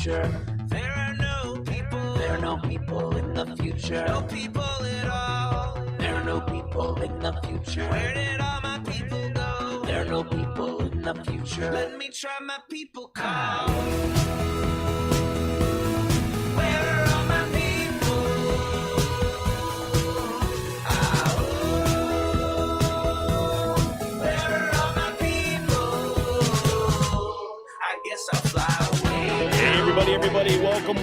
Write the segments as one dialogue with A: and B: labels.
A: future. There are no people in the future. No people at all. There are no people in the future. Where did all my people go? There are no people in the future. Let me try my people call. Where are all my people? Where are all my people? I guess I'll fly away.
B: Hey, everybody, welcome.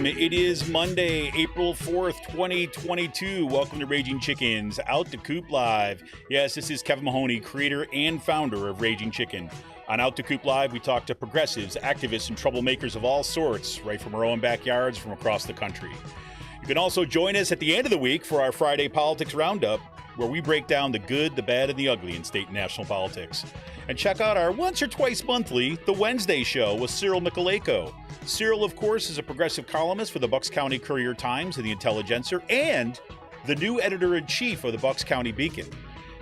B: It is Monday, April 4th, 2022. Welcome to Raging Chicken's Out the Coop Live. Yes, this is Kevin Mahoney, creator and founder of Raging Chicken. On Out the Coop Live, we talk to progressives, activists, and troublemakers of all sorts, right from our own backyards from across the country. You can also join us at the end of the week for our Friday Politics Roundup, where we break down the good, the bad, and the ugly in state and national politics. And check out our once or twice monthly The Wednesday Show with Cyril Michaleko. Cyril, of course, is a progressive columnist for the Bucks County Courier-Times and the Intelligencer, and the new editor-in-chief of the Bucks County Beacon.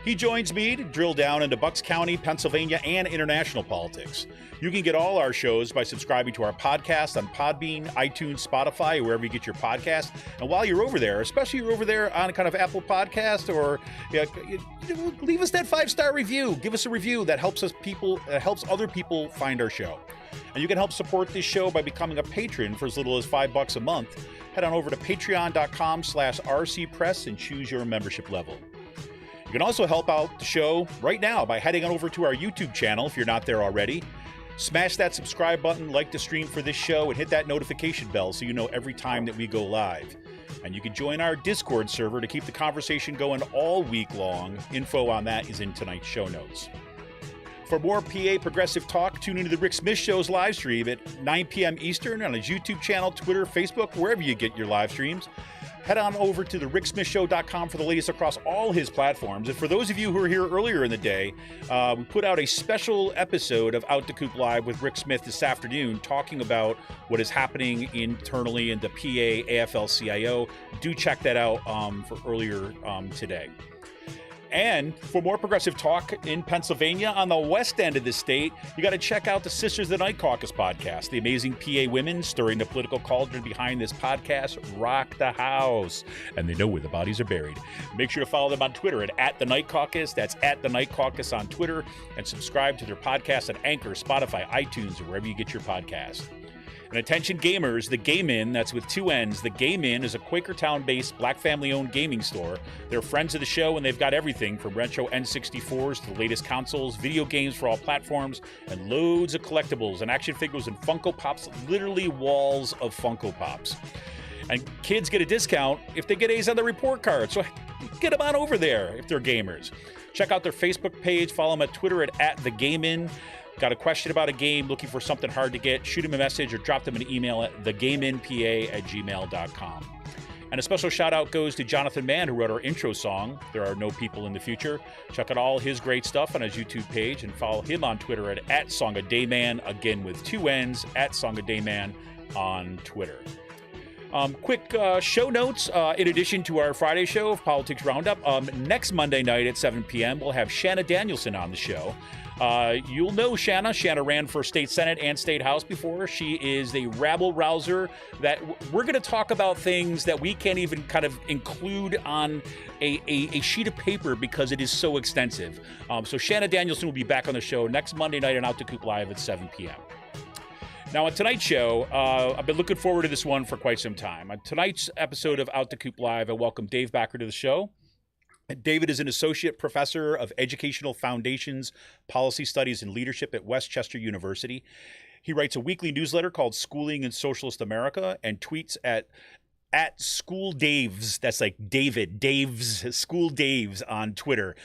B: He joins me to drill down into Bucks County, Pennsylvania, and international politics. You can get all our shows by subscribing to our podcast on Podbean, iTunes, Spotify, or wherever you get your podcast. And while you're over there, especially you're over there on kind of Apple Podcast, or leave us that 5-star review. Give us a review that helps helps other people find our show. And you can help support this show by becoming a patron for as little as $5 a month. Head on over to patreon.com/rcpress and choose your membership level. You can also help out the show right now by heading on over to our YouTube channel if you're not there already. Smash that subscribe button, like the stream for this show, and hit that notification bell so you know every time that we go live. And you can join our Discord server to keep the conversation going all week long. Info on that is in tonight's show notes. For more PA progressive talk, tune into the Rick Smith Show's live stream at 9 p.m. Eastern on his YouTube channel, Twitter, Facebook, wherever you get your live streams. Head on over to thericksmithshow.com for the latest across all his platforms. And for those of you who were here earlier in the day, we put out a special episode of Out the Coop Live with Rick Smith this afternoon, talking about what is happening internally in the PA AFL-CIO. Do check that out for earlier today. And for more progressive talk in Pennsylvania on the west end of the state, you got to check out the Sisters of the Night Caucus podcast. The amazing PA women stirring the political cauldron behind this podcast rock the house, and they know where the bodies are buried. Make sure to follow them on Twitter at the Night Caucus. That's at the Night Caucus on Twitter, and subscribe to their podcast at Anchor, Spotify, iTunes, or wherever you get your podcast. And attention gamers, the Game Inn, that's with 2 N's. The Game Inn is a Quakertown-based, black family-owned gaming store. They're friends of the show, and they've got everything from retro N64s to the latest consoles, video games for all platforms, and loads of collectibles and action figures and Funko Pops, literally walls of Funko Pops. And kids get a discount if they get A's on the report card, so get them on over there if they're gamers. Check out their Facebook page, follow them at Twitter at the Game Inn. Got a question about a game, looking for something hard to get, shoot them a message or drop them an email at thegameinpa@gmail.com. And a special shout out goes to Jonathan Mann, who wrote our intro song, There Are No People in the Future. Check out all his great stuff on his YouTube page and follow him on Twitter at SongADayman, again with 2 N's, at SongADayman on Twitter. Quick show notes, in addition to our Friday show of Politics Roundup. Next Monday night at 7 p.m., we'll have Shanna Danielson on the show. You'll know Shanna. Shanna ran for state senate and state house before. She is a rabble-rouser that we're going to talk about things that we can't even kind of include on a sheet of paper because it is so extensive. So Shanna Danielson will be back on the show next Monday night on Out to Coop Live at 7 p.m. Now, on tonight's show, I've been looking forward to this one for quite some time. On tonight's episode of Out to Coop Live, I welcome Dave Backer to the show. David is an associate professor of educational foundations, policy studies, and leadership at Westchester University. He writes a weekly newsletter called Schooling in Socialist America and tweets at School Daves. That's like Dave's School Daves on Twitter.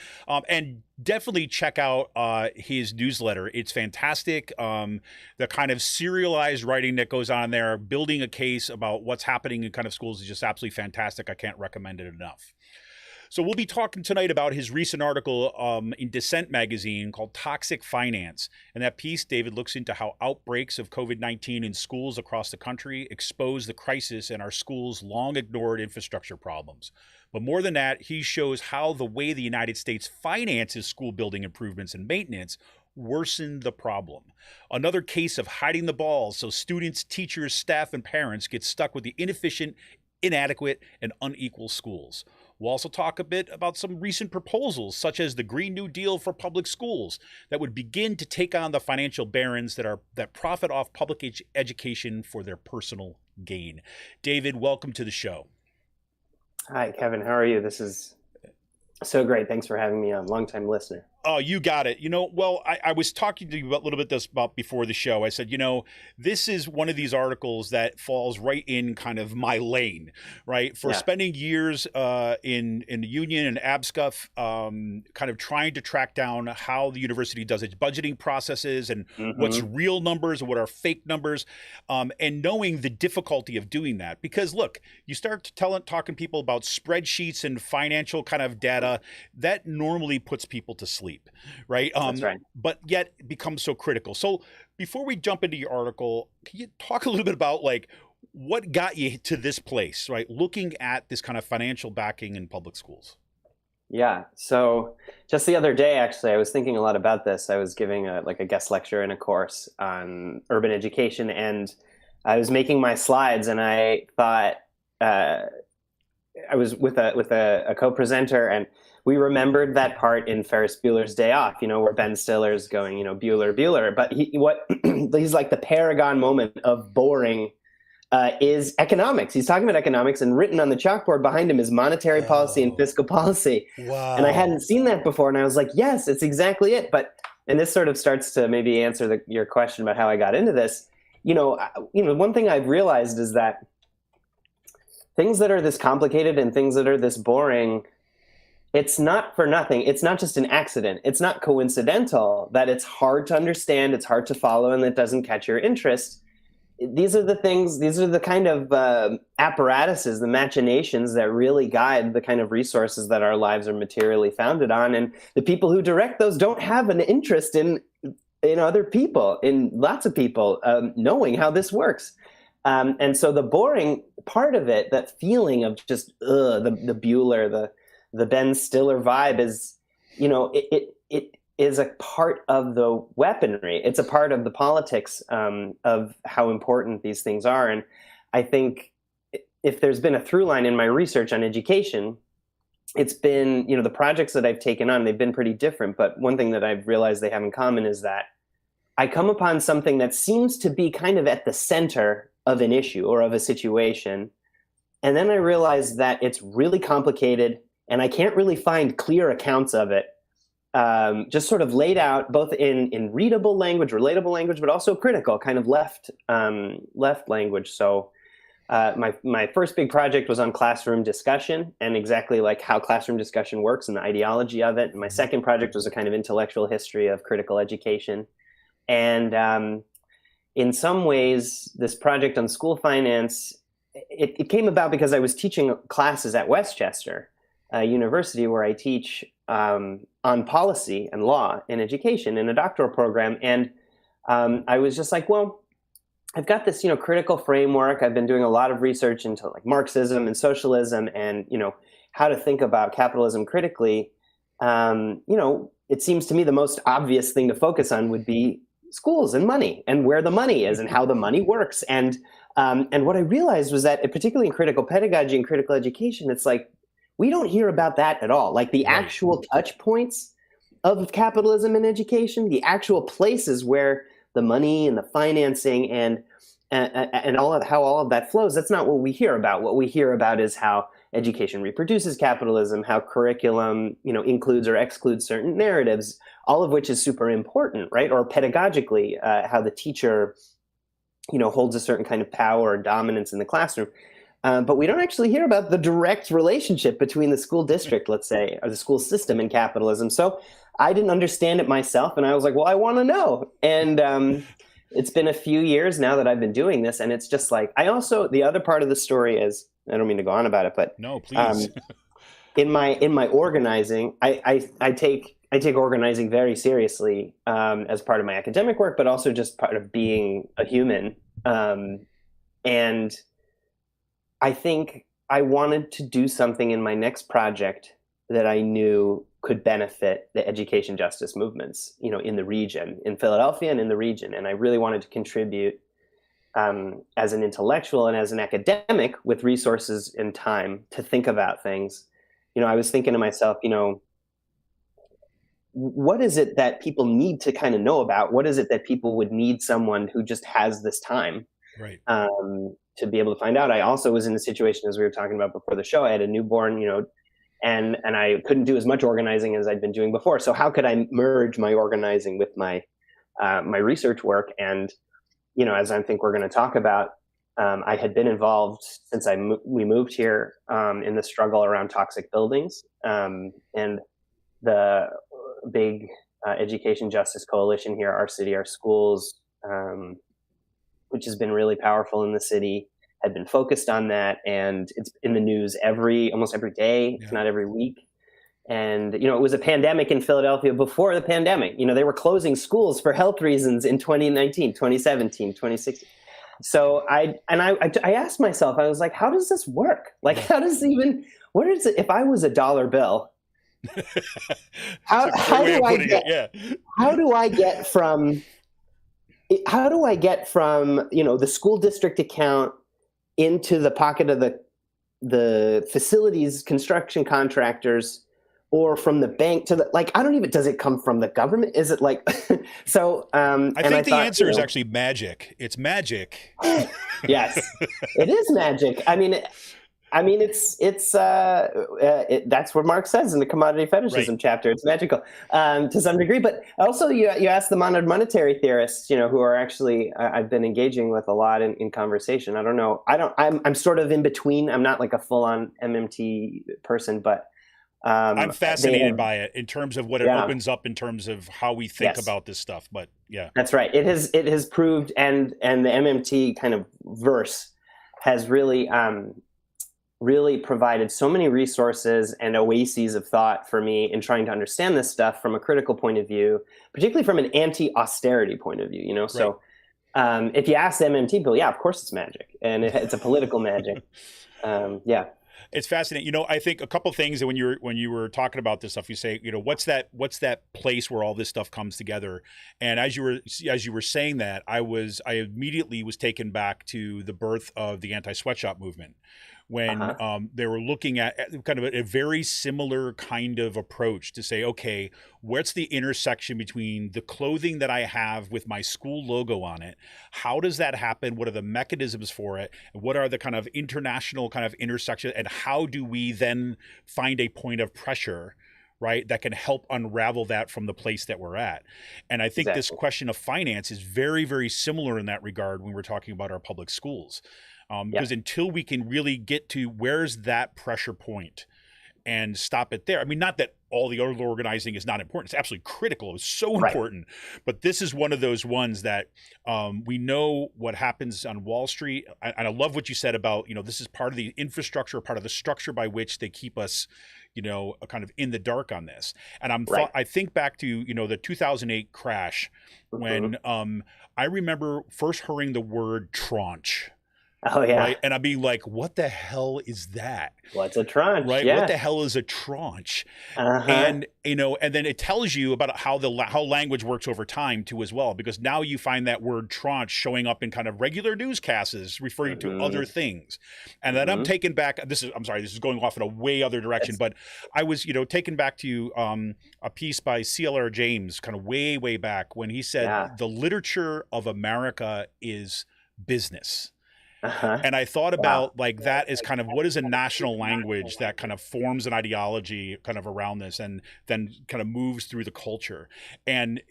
B: And definitely check out his newsletter. It's fantastic. The kind of serialized writing that goes on there, building a case about what's happening in kind of schools is just absolutely fantastic. I can't recommend it enough. So we'll be talking tonight about his recent article in Dissent Magazine called Toxic Finance. In that piece, David looks into how outbreaks of COVID-19 in schools across the country expose the crisis in our schools' long-ignored infrastructure problems. But more than that, he shows how the way the United States finances school building improvements and maintenance worsen the problem. Another case of hiding the ball so students, teachers, staff, and parents get stuck with the inefficient, inadequate, and unequal schools. We'll also talk a bit about some recent proposals, such as the Green New Deal for public schools, that would begin to take on the financial barons that profit off public education for their personal gain. David, welcome to the show.
C: Hi, Kevin. How are you? This is so great. Thanks for having me on. Longtime listener.
B: Oh, you got it. Well, I was talking to you a little bit about before the show. I said, this is one of these articles that falls right in kind of my lane, right? For spending years in the union and ABSCUF, kind of trying to track down how the university does its budgeting processes and what's real numbers and what are fake numbers, and knowing the difficulty of doing that. Because look, you start talking people about spreadsheets and financial kind of data, that normally puts people to sleep. Right.
C: That's right.
B: But yet it becomes so critical. So before we jump into your article, can you talk a little bit about what got you to this place, right? Looking at this kind of financial backing in public schools.
C: Yeah. So just the other day, actually, I was thinking a lot about this. I was giving a guest lecture in a course on urban education, and I was making my slides, and I thought I was with a co-presenter, and we remembered that part in Ferris Bueller's Day Off, where Ben Stiller's going, Bueller, Bueller. But he's like the paragon moment of boring is economics. He's talking about economics, and written on the chalkboard behind him is monetary policy and fiscal policy.
B: Wow.
C: And I hadn't seen that before, and I was like, yes, it's exactly it. And this sort of starts to maybe answer your question about how I got into this. One thing I've realized is that things that are this complicated and things that are this boring, it's not for nothing. It's not just an accident. It's not coincidental that it's hard to understand, it's hard to follow, and it doesn't catch your interest. These are the kind of apparatuses, the machinations that really guide the kind of resources that our lives are materially founded on. And the people who direct those don't have an interest in other people, in lots of people, knowing how this works. And so the boring part of it, that feeling of just the Bueller, the Ben Stiller vibe is, it is a part of the weaponry. It's a part of the politics of how important these things are. And I think if there's been a through line in my research on education, it's been, the projects that I've taken on, they've been pretty different. But one thing that I've realized they have in common is that I come upon something that seems to be kind of at the center of an issue or of a situation. And then I realize that it's really complicated, and I can't really find clear accounts of it, just sort of laid out both in readable language, relatable language, but also critical, kind of left language. So my first big project was on classroom discussion and exactly like how classroom discussion works and the ideology of it. And my second project was a kind of intellectual history of critical education. And in some ways, this project on school finance, it came about because I was teaching classes at Westchester University, where I teach on policy and law in education in a doctoral program. And I was just like, well, I've got this, critical framework. I've been doing a lot of research into Marxism and socialism and, how to think about capitalism critically. It seems to me the most obvious thing to focus on would be schools and money and where the money is and how the money works. And what I realized was that, particularly in critical pedagogy and critical education, it's like, we don't hear about that at all. Like the actual touch points of capitalism in education, the actual places where the money and the financing and all of how all of that flows, that's not what we hear about. What we hear about is how education reproduces capitalism, how curriculum, includes or excludes certain narratives, all of which is super important, right? Or pedagogically, how the teacher, holds a certain kind of power or dominance in the classroom. But we don't actually hear about the direct relationship between the school district, let's say, or the school system and capitalism. So I didn't understand it myself, and I was like, well, I want to know. And it's been a few years now that I've been doing this, and it's just like, the other part of the story is, I don't mean to go on about it, but
B: no, please.
C: in my organizing, I take organizing very seriously as part of my academic work, but also just part of being a human. And I think I wanted to do something in my next project that I knew could benefit the education justice movements, in the region, in Philadelphia and in the region. And I really wanted to contribute as an intellectual and as an academic with resources and time to think about things. I was thinking to myself, what is it that people need to kind of know about? What is it that people would need someone who just has this time
B: Right.
C: To be able to find out? I also was in a situation, as we were talking about before the show, I had a newborn, and I couldn't do as much organizing as I'd been doing before. So how could I merge my organizing with my my research work? And as I think we're going to talk about, I had been involved since we moved here in the struggle around toxic buildings, and the big education justice coalition here, Our City, Our Schools, which has been really powerful in the city, had been focused on that, and it's in the news almost every day, if not every week. And it was a pandemic in Philadelphia before the pandemic. They were closing schools for health reasons in 2019, 2017, 2016. So I asked myself, I was like, how does this work? Like, what is it? If I was a dollar bill, how do I get from the school district account into the pocket of the facilities construction contractors, or from the bank to does it come from the government? Is it like, so,
B: I think the answer is actually magic. It's magic.
C: Yes, it is magic. That's what Marx says in the commodity fetishism chapter. It's magical to some degree, but also you ask the monetary theorists, who are actually I've been engaging with a lot in conversation. I don't know. I'm sort of in between. I'm not like a full on MMT person, but
B: I'm fascinated by it in terms of what it opens up in terms of how we think about this stuff. But yeah,
C: that's right. It has proved, and the MMT kind of verse has really provided so many resources and oases of thought for me in trying to understand this stuff from a critical point of view, particularly from an anti-austerity point of view.
B: Right.
C: So if you ask the MMT people, of course it's magic, and it's a political magic.
B: It's fascinating. I think a couple of things that when you were talking about this stuff, you say, what's that place where all this stuff comes together? And as you were saying that, I immediately was taken back to the birth of the anti-sweatshop movement, when they were looking at kind of a very similar kind of approach to say, okay, what's the intersection between the clothing that I have with my school logo on it? How does that happen? What are the mechanisms for it? What are the kind of international kind of intersection? And how do we then find a point of pressure, right, that can help unravel that from the place that we're at? And I think this question of finance is very, very similar in that regard when we're talking about our public schools. Because until we can really get to where's that pressure point and stop it there. Not that all the other organizing is not important. It's absolutely critical. It's so important. But this is one of those ones that we know what happens on Wall Street. And I love what you said about, this is part of the infrastructure, part of the structure by which they keep us, kind of in the dark on this. And I think back to, the 2008 crash when I remember first hearing the word tranche.
C: Oh, yeah.
B: Right. And I'd be like, what the hell is that?
C: What's a tranche?
B: Right.
C: Yeah.
B: What the hell is a tranche? And, and then it tells you about how language works over time too, as well, because now you find that word tranche showing up in kind of regular newscasts referring to other things. And then I'm taken back. This is going off in a way other direction, but I was, taken back to a piece by C.L.R. James kind of way, way back when he said the literature of America is business. And I thought about that is kind of what is a national language that kind of forms an ideology kind of around this and then kind of moves through the culture. And,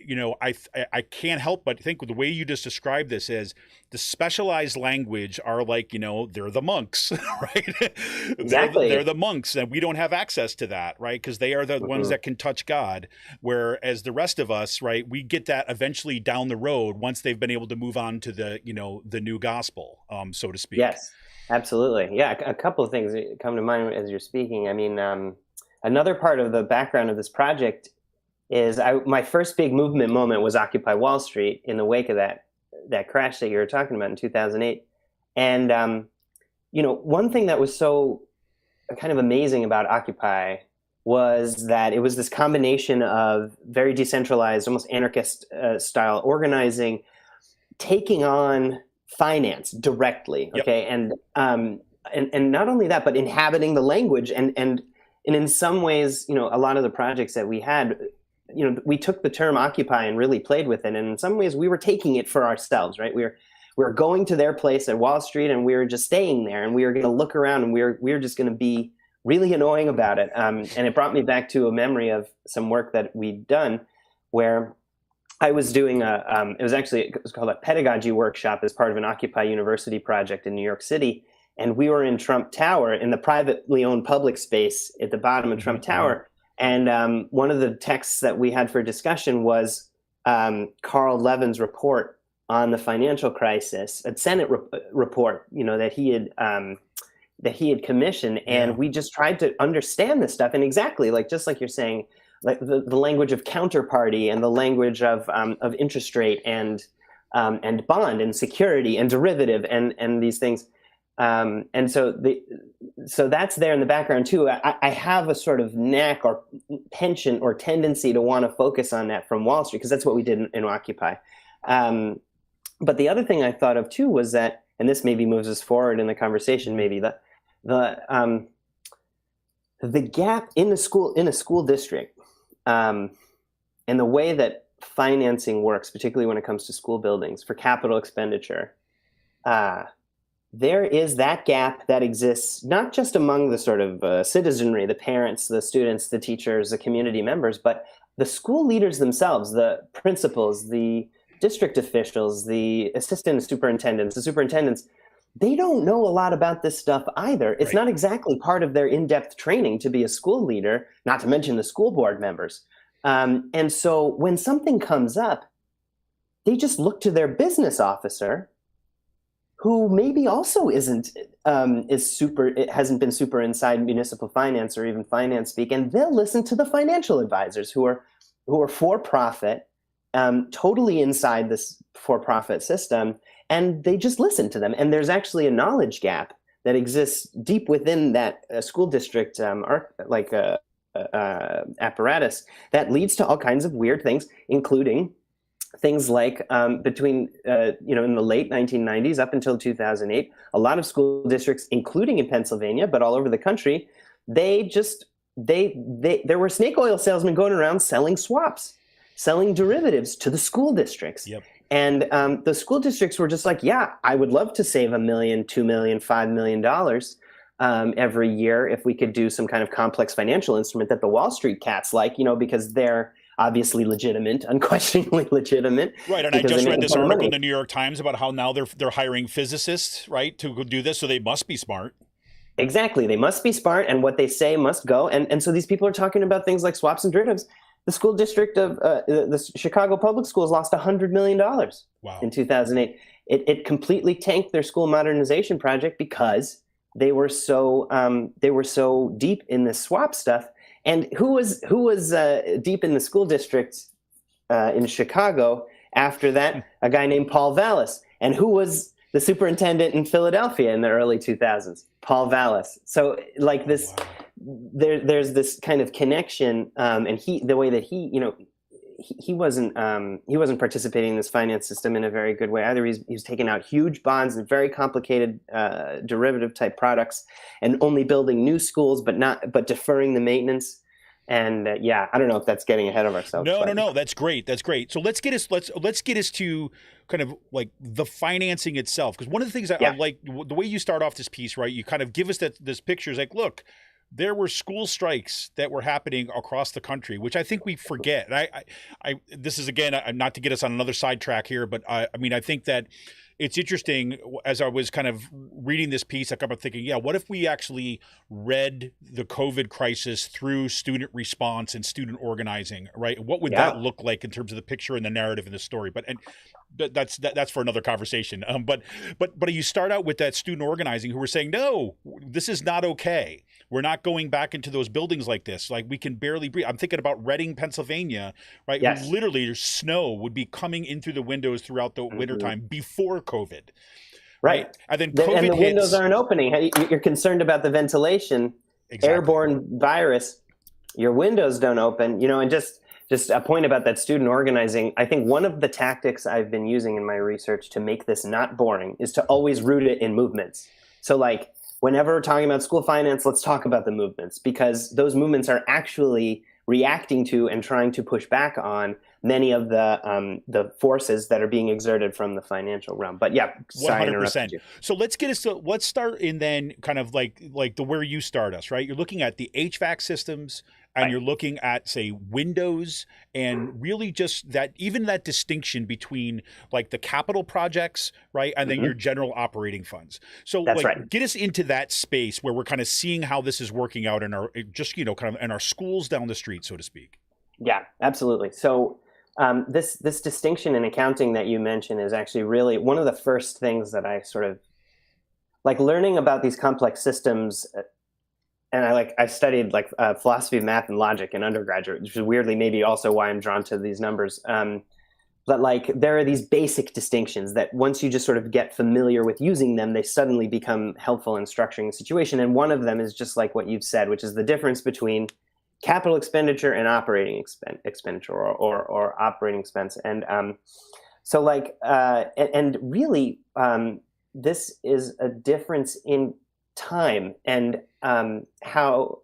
B: I can't help but think with the way you just described this is the specialized language are like, they're the monks, right?
C: Exactly.
B: They're the monks, and we don't have access to that, right? Because they are the ones that can touch God. Whereas the rest of us, right, we get that eventually down the road once they've been able to move on to the, the new gospel, so to speak.
C: Yes, absolutely. Yeah, a couple of things come to mind as you're speaking. Another part of the background of this project is my first big movement moment was Occupy Wall Street in the wake of that crash that you were talking about in 2008. And, one thing that was so kind of amazing about Occupy was that it was this combination of very decentralized, almost anarchist style organizing, taking on finance directly, okay, and not only that, but inhabiting the language, and in some ways, you know, a lot of the projects that we had, you know, we took the term occupy and really played with it, and in some ways we were taking it for ourselves, right? We were going to their place at Wall Street, and we were just staying there, and we were going to look around, and we were just going to be really annoying about it. And it brought me back to a memory of some work that we'd done where I was doing it was called a pedagogy workshop as part of an Occupy University project in New York City. And we were in Trump Tower in the privately owned public space at the bottom of Trump Tower. And one of the texts that we had for discussion was Carl Levin's report on the financial crisis, a Senate report, you know, that he had commissioned, and we just tried to understand this stuff. And exactly, like, just like you're saying, like the language of counterparty and the language of interest rate and bond and security and derivative and these things. And so that's there in the background too. I have a sort of knack or penchant or tendency to want to focus on that from Wall Street, because that's what we did in Occupy. But the other thing I thought of too was that, and this maybe moves us forward in the conversation, maybe the gap in a school district, and the way that financing works, particularly when it comes to school buildings for capital expenditure, there is that gap that exists not just among the sort of citizenry, the parents, the students, the teachers, the community members, but the school leaders themselves, the principals, the district officials, the assistant superintendents, the superintendents. They don't know a lot about this stuff either. It's not exactly part of their in-depth training to be a school leader, not to mention the school board members. And so when something comes up, they just look to their business officer, who maybe also hasn't been super inside municipal finance or even finance speak, and they'll listen to the financial advisors who are for-profit, totally inside this for-profit system, and they just listen to them. And there's actually a knowledge gap that exists deep within that school district apparatus that leads to all kinds of weird things, including things like between in the late 1990s up until 2008, a lot of school districts, including in Pennsylvania, but all over the country, there were snake oil salesmen going around selling swaps, selling derivatives to the school districts. Yep. And the school districts were just like, yeah, I would love to save $1 million, $2 million, $5 million every year if we could do some kind of complex financial instrument that the Wall Street cats like, because they're obviously legitimate, unquestionably legitimate.
B: Right, and I just read this article in the New York Times about how now they're hiring physicists, right, to do this, so they must be smart.
C: Exactly, they must be smart, and what they say must go. And so these people are talking about things like swaps and derivatives. The school district of the Chicago Public Schools lost $100 million in 2008. It completely tanked their school modernization project because they were so deep in this swap stuff. And who was deep in the school district in Chicago after that? A guy named Paul Vallis. And who was the superintendent in Philadelphia in the early 2000s? Paul Vallis. So like this. Wow. There's this kind of connection, and the way that he wasn't participating in this finance system in a very good way either. He was taking out huge bonds and very complicated derivative type products, and only building new schools, but deferring the maintenance. And I don't know if that's getting ahead of ourselves.
B: No, that's great. So let's get us to kind of like the financing itself, because one of the things I like the way you start off this piece, right? You kind of give us this picture is like, look, there were school strikes that were happening across the country, which I think we forget. And I this is, again, not to get us on another sidetrack here, but I think that it's interesting. As I was kind of reading this piece, I kept thinking, what if we actually read the COVID crisis through student response and student organizing, right? What would that look like in terms of the picture and the narrative and the story? But that's for another conversation. But you start out with that student organizing who were saying, no, this is not okay. We're not going back into those buildings like this. Like, we can barely breathe. I'm thinking about Reading, Pennsylvania, right? Yes. Literally, snow would be coming in through the windows throughout the wintertime before COVID.
C: Right.
B: And then COVID
C: and the windows aren't opening. You're concerned about the ventilation, airborne virus. your windows don't open, and just a point about that student organizing. I think one of the tactics I've been using in my research to make this not boring is to always root it in movements. So like whenever we're talking about school finance, let's talk about the movements, because those movements are actually reacting to and trying to push back on many of the forces that are being exerted from the financial realm. But yeah, sorry,
B: 100%. So let's start in then kind of like the where you start us, right? You're looking at the HVAC systems, and you're looking at, say, windows, and really just that distinction between like the capital projects, right, and then your general operating funds. So get us into that space where we're kind of seeing how this is working out in our kind of in our schools down the street, so to speak.
C: Yeah, absolutely. So this distinction in accounting that you mentioned is actually really one of the first things that I sort of like learning about these complex systems. And I studied philosophy of math and logic in undergraduate, which is weirdly maybe also why I'm drawn to these numbers. But like there are these basic distinctions that once you just sort of get familiar with using them, they suddenly become helpful in structuring the situation. And one of them is just like what you've said, which is the difference between capital expenditure and operating expenditure or operating expense. And so like and really this is a difference in time and how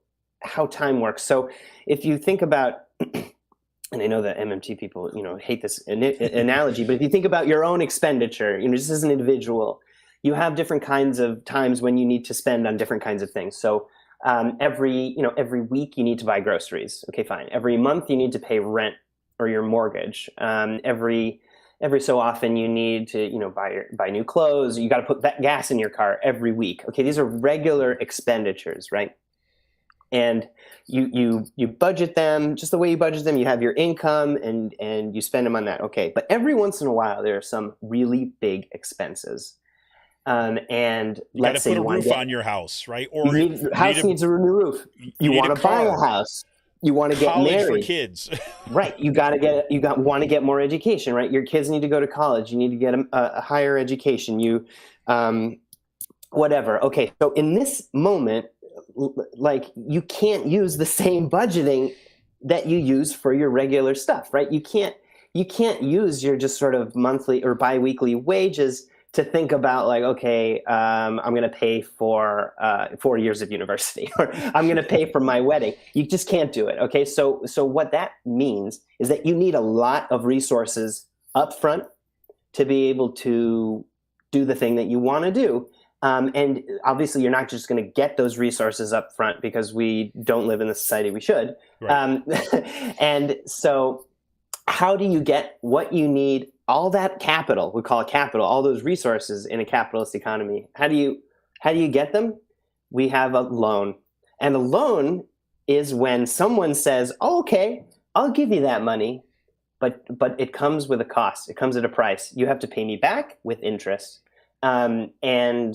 C: time works. So if you think about, and I know that MMT people, hate this analogy, but if you think about your own expenditure, just as an individual, you have different kinds of times when you need to spend on different kinds of things. So every week you need to buy groceries. Okay, fine. Every month you need to pay rent or your mortgage. Every so often you need to, buy new clothes. You got to put that gas in your car every week. Okay, these are regular expenditures, right? And you budget them just the way you budget them. You have your income and you spend them on that. Okay, but every once in a while there are some really big expenses. And let's say
B: you want to put a roof on your house, right? Or
C: house needs a new roof. You want to buy a house. You want to get married.
B: For kids.
C: Right. Want to get more education, right? Your kids need to go to college. You need to get a higher education. Whatever. Okay. So in this moment, like you can't use the same budgeting that you use for your regular stuff, right? You can't use your just sort of monthly or biweekly wages to think about like, okay, I'm going to pay for 4 years of university, or I'm going to pay for my wedding. You just can't do it. Okay, so what that means is that you need a lot of resources up front to be able to do the thing that you want to do. And obviously, you're not just going to get those resources up front because we don't live in the society we should. Right. And so how do you get what you need? All that capital, we call it capital, all those resources in a capitalist economy. How do you get them? We have a loan. And a loan is when someone says, oh, okay, I'll give you that money, but it comes with a cost. It comes at a price. You have to pay me back with interest. And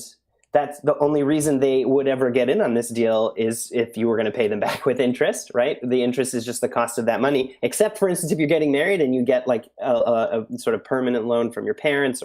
C: that's the only reason they would ever get in on this deal is if you were going to pay them back with interest, right? The interest is just the cost of that money, except for instance, if you're getting married and you get like a sort of permanent loan from your parents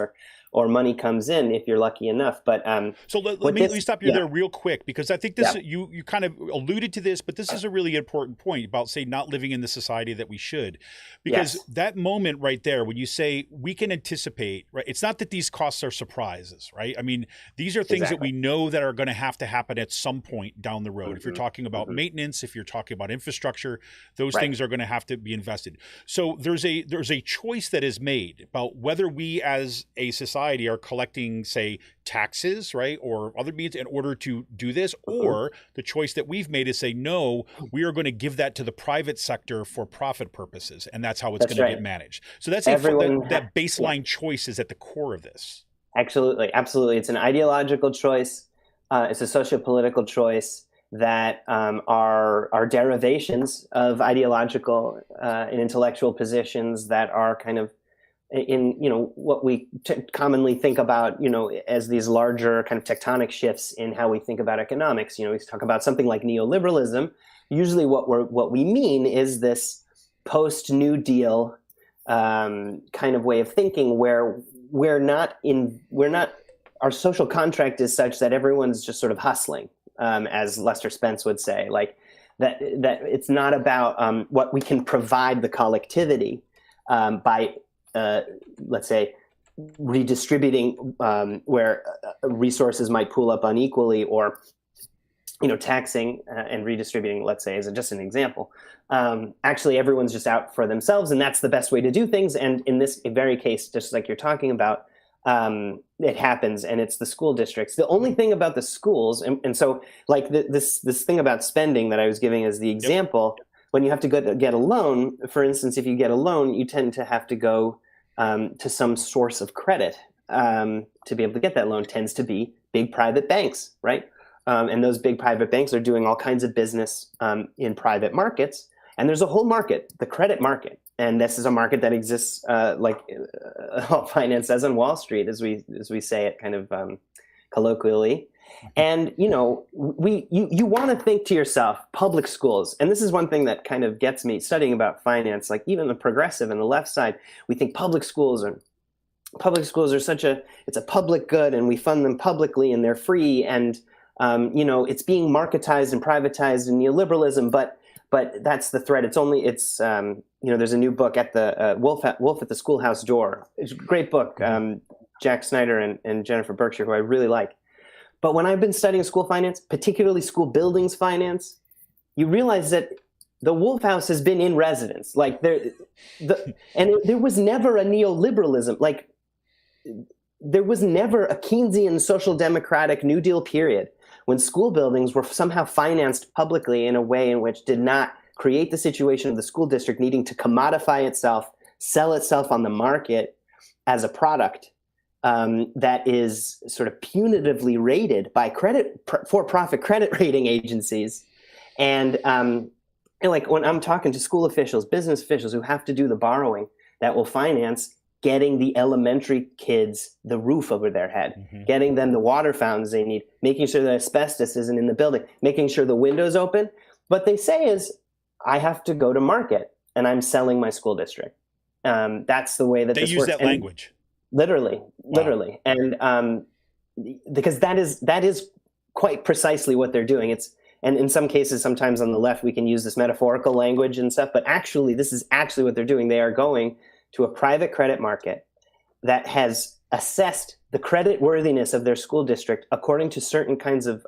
C: or money comes in if you're lucky enough. But
B: so let me stop you there real quick, because I think this you kind of alluded to this, but this is a really important point about, say, not living in the society that we should, because that moment right there when you say we can anticipate, right? It's not that these costs are surprises, right? I mean, these are things that we know that are going to have to happen at some point down the road. If you're talking about maintenance, if you're talking about infrastructure, those things are going to have to be invested. So there's a choice that is made about whether we as a society are collecting, say, taxes, right, or other means in order to do this, or the choice that we've made is say, no, we are going to give that to the private sector for profit purposes, and that's how it's going to get managed. So that's that baseline choice is at the core of this. Absolutely.
C: It's an ideological choice. It's a socio-political choice that are derivations of ideological and intellectual positions that are kind of in what we commonly think about as these larger kind of tectonic shifts in how we think about economics. We talk about something like neoliberalism. Usually what we mean is this post New Deal kind of way of thinking where our social contract is such that everyone's just sort of hustling, as Lester Spence would say. Like that it's not about what we can provide the collectivity by, let's say, redistributing where resources might pool up unequally, or taxing and redistributing, let's say, as just an example. Actually, everyone's just out for themselves, and that's the best way to do things. And in this very case, just like you're talking about, it happens, and it's the school districts. The only thing about the schools, and so like this thing about spending that I was giving as the example, when you have to get a loan, for instance, if you get a loan, you tend to have to go to some source of credit to be able to get that loan. Tends to be big private banks, right? And those big private banks are doing all kinds of business in private markets. And there's a whole market, the credit market. And this is a market that exists like finance says on Wall Street, as we say it kind of colloquially. And, you want to think to yourself, public schools. And this is one thing that kind of gets me studying about finance, like even the progressive and the left side, we think public schools are it's a public good, and we fund them publicly and they're free. And, it's being marketized and privatized in neoliberalism, but that's the threat. There's a new book at the Wolf at the Schoolhouse Door. It's a great book. Jack Snyder and Jennifer Berkshire, who I really like. But when I've been studying school finance, particularly school buildings finance, you realize that the Wolf House has been in residence. Like there was never a neoliberalism. Like there was never a Keynesian social democratic New Deal period when school buildings were somehow financed publicly in a way in which did not create the situation of the school district needing to commodify itself, sell itself on the market as a product that is sort of punitively rated by for-profit credit rating agencies. And like when I'm talking to school officials, business officials who have to do the borrowing that will finance getting the elementary kids the roof over their head, getting them the water fountains they need, making sure that asbestos isn't in the building, making sure the windows open. What they say is, I have to go to market and I'm selling my school district. That's the way that
B: they
C: this
B: use
C: works.
B: that language.
C: Literally. And because that is quite precisely what they're doing. And in some cases, sometimes on the left, we can use this metaphorical language and stuff, but actually, this is actually what they're doing. They are going to a private credit market that has assessed the credit worthiness of their school district according to certain kinds of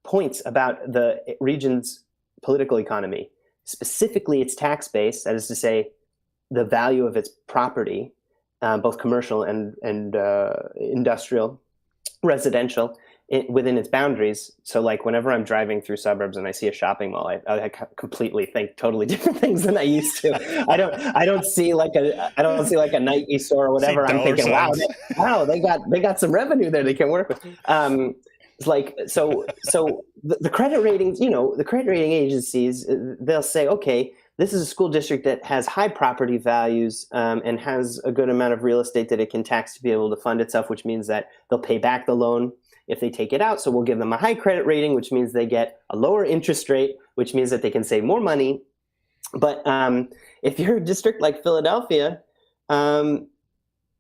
C: points about the region's political economy, specifically its tax base, that is to say, the value of its property, both commercial and industrial, residential, within its boundaries. So like whenever I'm driving through suburbs and I see a shopping mall, I completely think totally different things than I used to. I don't see like a Nike store or whatever. I'm thinking, wow, they got some revenue there they can work with. It's like so the credit ratings, the credit rating agencies, they'll say, okay, this is a school district that has high property values and has a good amount of real estate that it can tax to be able to fund itself, which means that they'll pay back the loan if they take it out. So we'll give them a high credit rating, which means they get a lower interest rate, which means that they can save more money. But if you're a district like Philadelphia,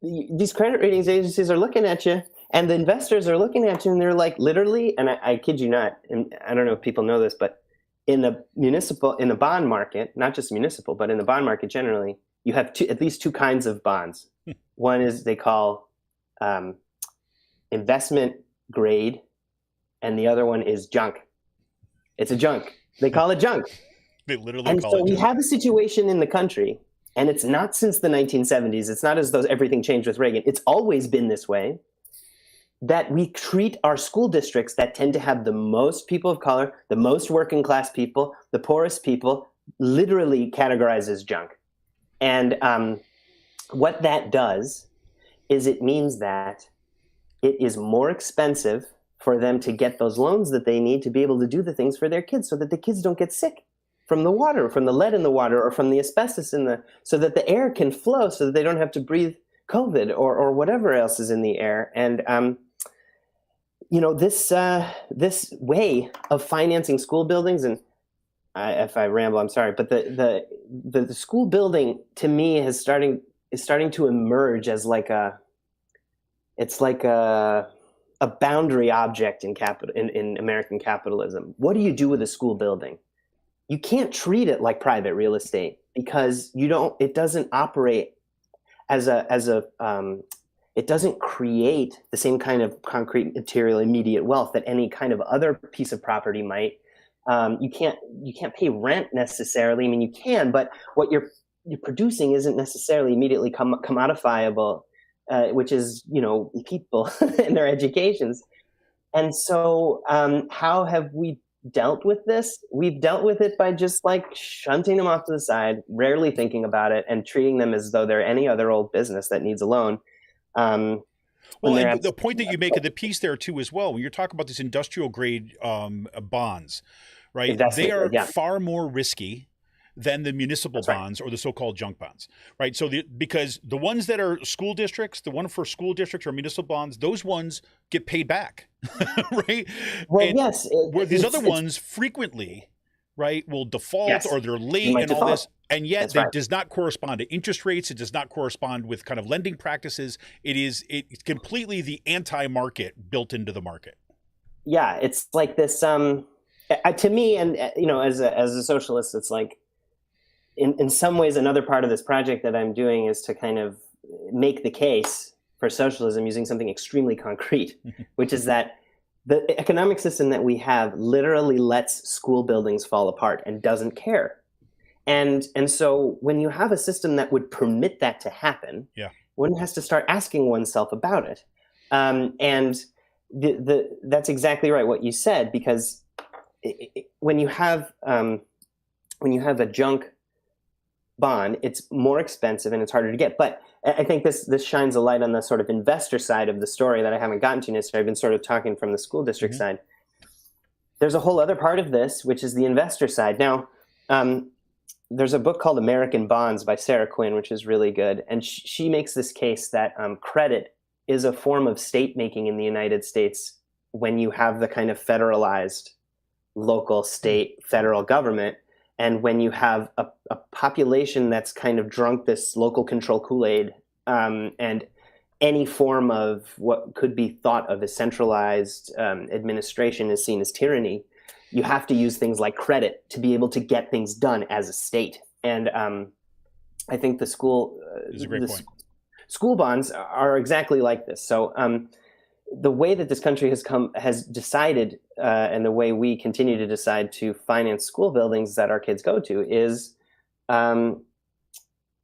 C: these credit ratings agencies are looking at you, and the investors are looking at you, and they're like, literally, and I kid you not, and I don't know if people know this, but in the bond market, not just municipal, but in the bond market generally, you have at least two kinds of bonds. One is they call investment grade, and the other one is junk. It's a junk. They call it junk.
B: They literally
C: and
B: call
C: so
B: it
C: we
B: junk.
C: have a situation in the country, and it's not since the 1970s. It's not as though everything changed with Reagan. It's always been this way, that we treat our school districts that tend to have the most people of color, the most working class people, the poorest people, literally categorized as junk. And what that does is it means that it is more expensive for them to get those loans that they need to be able to do the things for their kids, so that the kids don't get sick from the water, from the lead in the water, or from the asbestos so that the air can flow, so that they don't have to breathe COVID or whatever else is in the air. And this way of financing school buildings, and if I ramble, I'm sorry, but the school building to me is starting to emerge as it's like a boundary object in American capitalism. What do you do with a school building? you can't treat it like private real estate because it doesn't operate as it doesn't create the same kind of concrete material immediate wealth that any kind of other piece of property might. You can't pay rent necessarily. I mean, you can, but what you're producing isn't necessarily immediately commodifiable, which is, people and their educations. And so how have we dealt with this? We've dealt with it by just like shunting them off to the side, rarely thinking about it, and treating them as though they're any other old business that needs a loan.
B: Well, and the point that you make in the piece there too, as well, when you're talking about these industrial grade bonds, right? They are far more risky than the municipal bonds or the so-called junk bonds, right? So because the ones that are school districts, the one for school districts or municipal bonds, those ones get paid back, right?
C: Well,
B: and
C: yes.
B: Where these other ones frequently, right, will default or they're late and all this. And yet it does not correspond to interest rates. It does not correspond with kind of lending practices. It's completely the anti-market built into the market.
C: Yeah, it's like this. To me, and as a socialist, it's like in some ways another part of this project that I'm doing is to kind of make the case for socialism using something extremely concrete, which is that the economic system that we have literally lets school buildings fall apart and doesn't care. And so when you have a system that would permit that to happen, one has to start asking oneself about it. And that's exactly right what you said, because when you have a junk bond, it's more expensive and it's harder to get. But I think this shines a light on the sort of investor side of the story that I haven't gotten to necessarily. I've been sort of talking from the school district side. There's a whole other part of this, which is the investor side. Now, there's a book called American Bonds by Sarah Quinn, which is really good. And she makes this case that credit is a form of state making in the United States when you have the kind of federalized local, state, federal government. And when you have a population that's kind of drunk this local control Kool-Aid, and any form of what could be thought of as centralized administration is seen as tyranny, you have to use things like credit to be able to get things done as a state. And I think the school bonds are exactly like this. So the way that this country has decided, and the way we continue to decide to finance school buildings that our kids go to is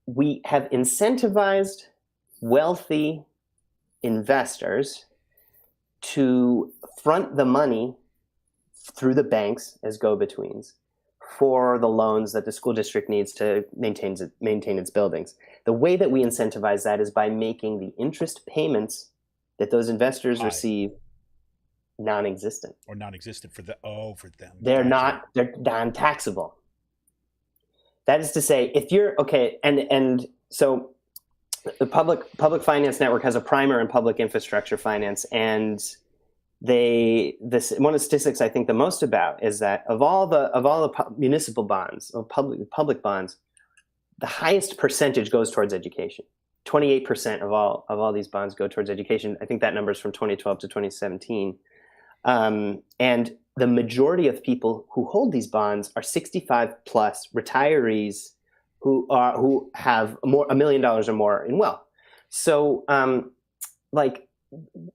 C: we have incentivized wealthy investors to front the money through the banks as go-betweens for the loans that the school district needs to maintain its buildings. The way that we incentivize that is by making the interest payments that those investors receive non-existent.
B: Or non-existent for them.
C: They're non-taxable. That is to say, if you're and so the public finance network has a primer in public infrastructure finance, and one of the statistics I think the most about is that of all the municipal bonds or public bonds, the highest percentage goes towards education. 28% of all these bonds go towards education. I think that number is from 2012 to 2017. And the majority of people who hold these bonds are 65 plus retirees who have $1 million or more in wealth. So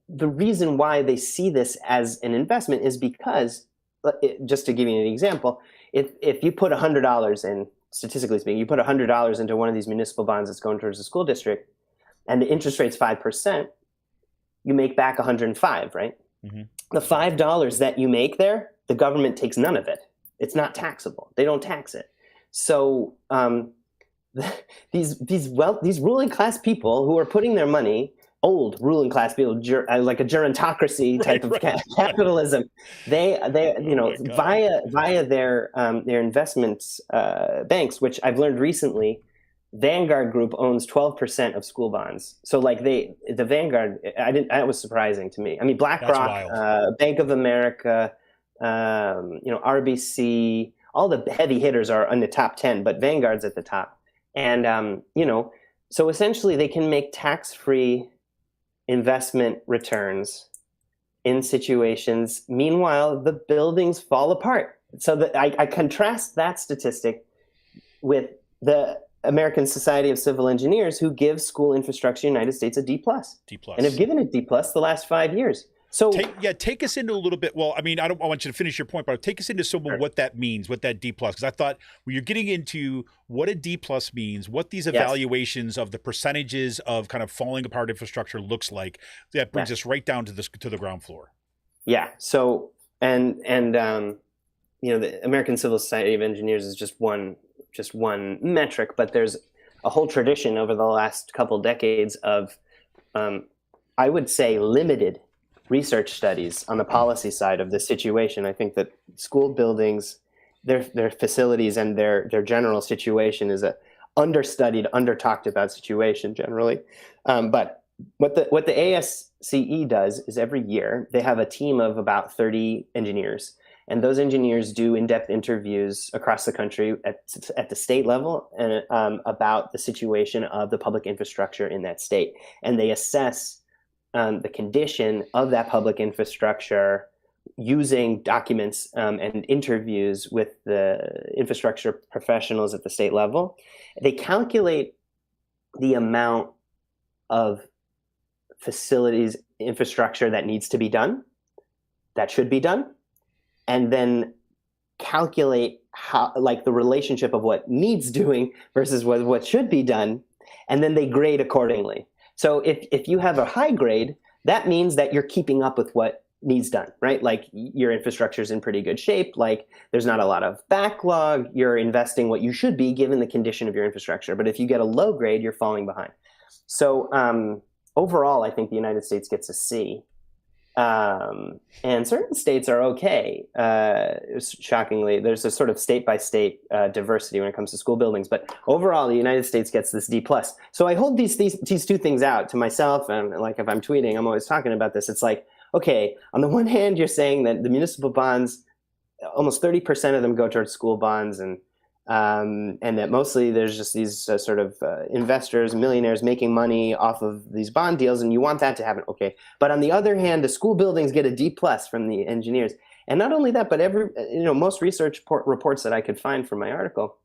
C: the reason why they see this as an investment is because, just to give you an example, if you put $100 in, statistically speaking, you put $100 into one of these municipal bonds that's going towards the school district, and the interest rate's 5%, you make back 105, right? Mm-hmm. The $5 that you make there, the government takes none of it. It's not taxable. They don't tax it. So these ruling class people who are putting their money, old ruling class people, like a gerontocracy type of capitalism, they via their investments banks, which I've learned recently, Vanguard Group owns 12% of school bonds. So the Vanguard, that was surprising to me. I mean, BlackRock, Bank of America, RBC, all the heavy hitters are in the top 10, but Vanguard's at the top. And, so essentially they can make tax-free investment returns in situations. Meanwhile, the buildings fall apart. So that I contrast that statistic with the American Society of Civil Engineers, who gives school infrastructure in the United States a D+.
B: D+.
C: And have given it D+ the last 5 years. So
B: take us into a little bit. Well, I mean, I want you to finish your point, but take us into some of what that means, what that D+, because I thought when you're getting into what a D+ means, what these evaluations of the percentages of kind of falling apart infrastructure looks like, that brings us right down to the ground floor.
C: Yeah. So and the American Civil Society of Engineers is just one metric, but there's a whole tradition over the last couple decades of, I would say, limited research studies on the policy side of the situation. I think that school buildings, their facilities and their general situation is a understudied, under-talked about situation generally. But what the ASCE does is every year they have a team of about 30 engineers. And those engineers do in-depth interviews across the country at the state level and about the situation of the public infrastructure in that state. And they assess the condition of that public infrastructure using documents and interviews with the infrastructure professionals at the state level. They calculate the amount of facilities infrastructure that needs to be done, that should be done, and then calculate how, like, the relationship of what needs doing versus what should be done, and then they grade accordingly. So if you have a high grade, that means that you're keeping up with what needs done, right? Like, your infrastructure is in pretty good shape, like there's not a lot of backlog, you're investing what you should be given the condition of your infrastructure. But if you get a low grade, you're falling behind. So overall, I think the United States gets a C. And certain states are okay. Shockingly, there's a sort of state-by-state diversity when it comes to school buildings. But overall, the United States gets this D+. So I hold these two things out to myself. And like, if I'm tweeting, I'm always talking about this. It's like, okay, on the one hand, you're saying that the municipal bonds, almost 30% of them go towards school bonds, and that mostly there's just these sort of investors, millionaires making money off of these bond deals, and you want that to happen. Okay. But on the other hand, the school buildings get a D+ from the engineers. And not only that, but most research reports that I could find from my article,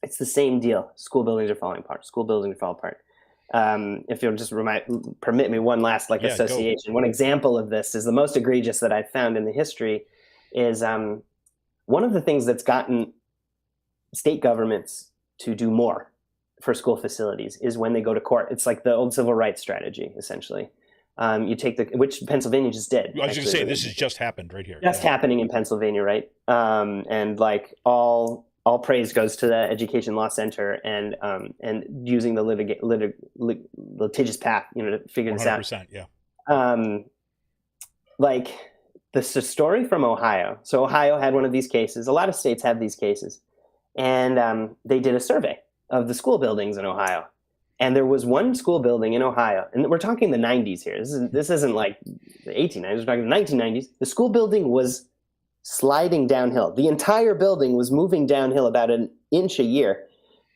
C: it's the same deal. School buildings are falling apart. School buildings are falling apart. If you'll just permit me one last association. Go. One example of this is the most egregious that I've found in the history is one of the things that's gotten state governments to do more for school facilities is when they go to court. It's like the old civil rights strategy, essentially. You take which Pennsylvania just did.
B: I was going to say, this has just happened right here.
C: Just happening in Pennsylvania, right? And like all praise goes to the Education Law Center and using the litigious path, to figure this out.
B: 100%, yeah.
C: Like the story from Ohio. So Ohio had one of these cases. A lot of states have these cases. And they did a survey of the school buildings in Ohio. And there was one school building in Ohio, and we're talking the 90s here. This isn't like the 1890s, we're talking the 1990s. The school building was sliding downhill. The entire building was moving downhill about an inch a year.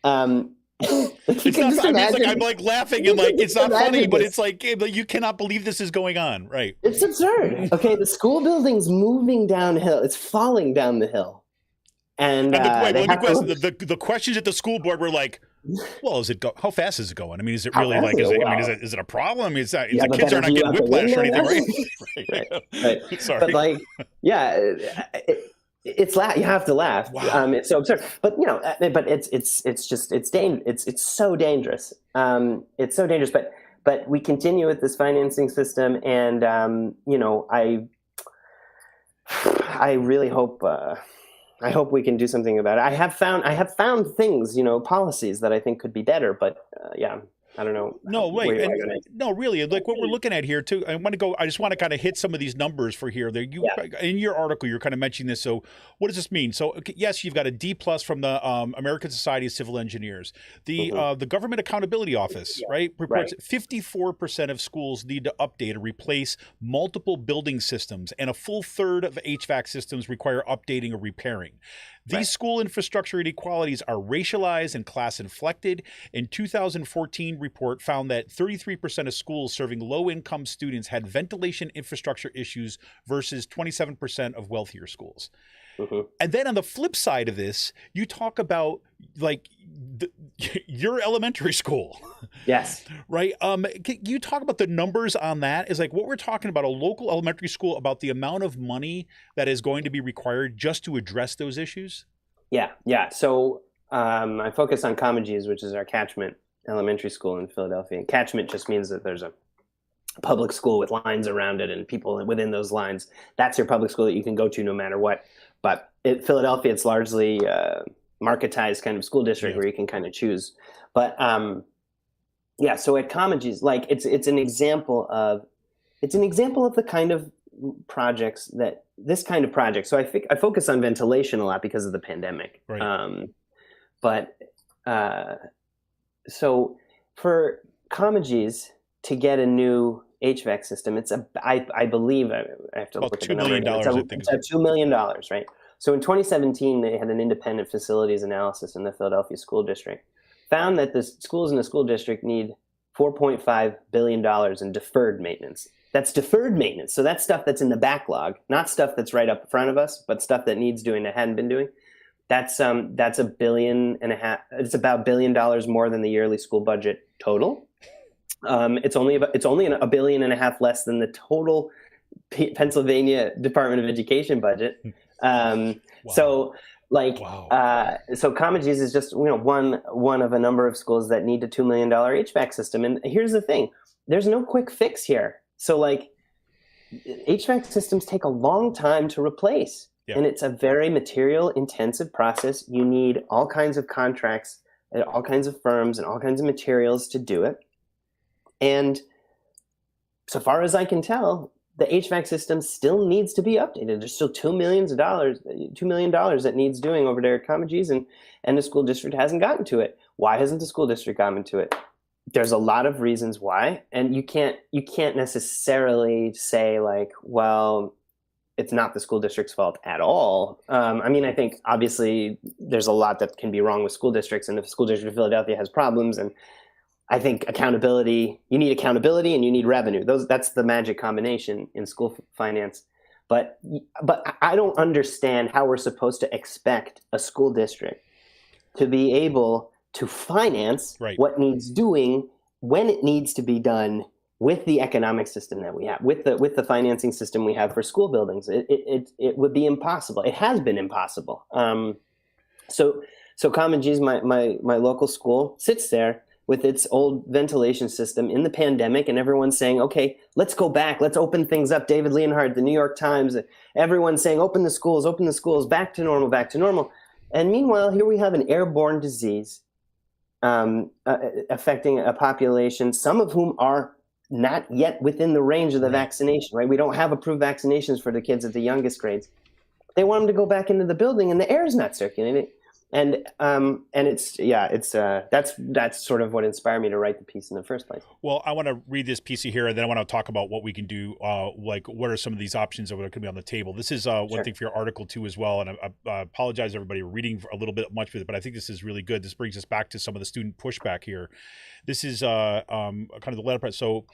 B: It's not funny. I'm like laughing and like, it's not funny, but it's like, you cannot believe this is going on, right?
C: It's absurd. Okay, the school building's moving downhill. It's falling down the hill. And
B: the questions at the school board were like, well, how fast is it going? I mean, is it really is it a problem? The kids are not getting whiplash or anything, right?
C: Right.
B: Sorry.
C: But like, yeah, you have to laugh.
B: Wow.
C: It's so absurd. But but it's so dangerous. It's so dangerous. But we continue with this financing system, and I really hope. I hope we can do something about it. I have found things, policies that I think could be better, but I don't know.
B: No, wait. No, really. Like what we're looking at here too. I just want to kind of hit some of these numbers for here. In your article, you're kind of mentioning this. So what does this mean? So yes, you've got a D+ from the American Society of Civil Engineers. The Government Accountability Office, right, reports 54% of schools need to update or replace multiple building systems, and a full third of HVAC systems require updating or repairing. These school infrastructure inequalities are racialized and class inflected. In 2014 report found that 33% of schools serving low-income students had ventilation infrastructure issues versus 27% of wealthier schools. And then on the flip side of this, you talk about like your elementary school.
C: Yes.
B: Right. Can you talk about the numbers on that? Is like what we're talking about, a local elementary school, about the amount of money that is going to be required just to address those issues?
C: Yeah. So I focus on Comegys, which is our catchment elementary school in Philadelphia. And catchment just means that there's a public school with lines around it and people within those lines. That's your public school that you can go to no matter what. But in Philadelphia, it's largely marketized kind of school district where you can kind of choose. But so at Comegys, like it's an example of the kind of projects that this kind of project. So I focus on ventilation a lot because of the pandemic.
B: Right.
C: So for Comegys to get a new HVAC system, I believe I have to look at the number. It's $2 million, right? So in 2017, they had an independent facilities analysis in the Philadelphia school district, found that the schools in the school district need $4.5 billion in deferred maintenance. That's deferred maintenance. So that's stuff that's in the backlog, not stuff that's right up in front of us, but stuff that needs doing that hadn't been doing. That's $1.5 billion. It's about $1 billion more than the yearly school budget total. It's only $1.5 billion less than the total Pennsylvania Department of Education budget.
B: Wow.
C: So Comegys is just one of a number of schools that need a $2 million HVAC system. And here's the thing: there's no quick fix here. So HVAC systems take a long time to replace, and it's a very material intensive process. You need all kinds of contracts, and all kinds of firms, and all kinds of materials to do it. And so far as I can tell, the HVAC system still needs to be updated. There's still $2 million that needs doing over there at Comegys, and the school district hasn't gotten to it. Why hasn't the school district gotten to it? There's a lot of reasons why, and you can't necessarily say well, it's not the school district's fault at all. I think obviously there's a lot that can be wrong with school districts, and the school district of Philadelphia has problems, and I think you need accountability and you need revenue. That's the magic combination in school finance. But I don't understand how we're supposed to expect a school district to be able to finance what needs doing when it needs to be done with the economic system that we have, with the financing system we have for school buildings. It would be impossible. It has been impossible. So Comegys, my local school, sits there with its old ventilation system in the pandemic, and everyone's saying, okay, let's go back, let's open things up. David Leonhardt, the New York Times, everyone's saying, open the schools, back to normal. And meanwhile, here we have an airborne disease affecting a population, some of whom are not yet within the range of the vaccination, right? We don't have approved vaccinations for the kids at the youngest grades. They want them to go back into the building, and the air is not circulating. And that's sort of what inspired me to write the piece in the first place.
B: Well, I want to read this piece here, and then I want to talk about what we can do. What are some of these options that could be on the table? This is one thing for your article too, as well. And I apologize, everybody, we're reading a little bit much with it, but I think this is really good. This brings us back to some of the student pushback here. This is kind of the letter part. So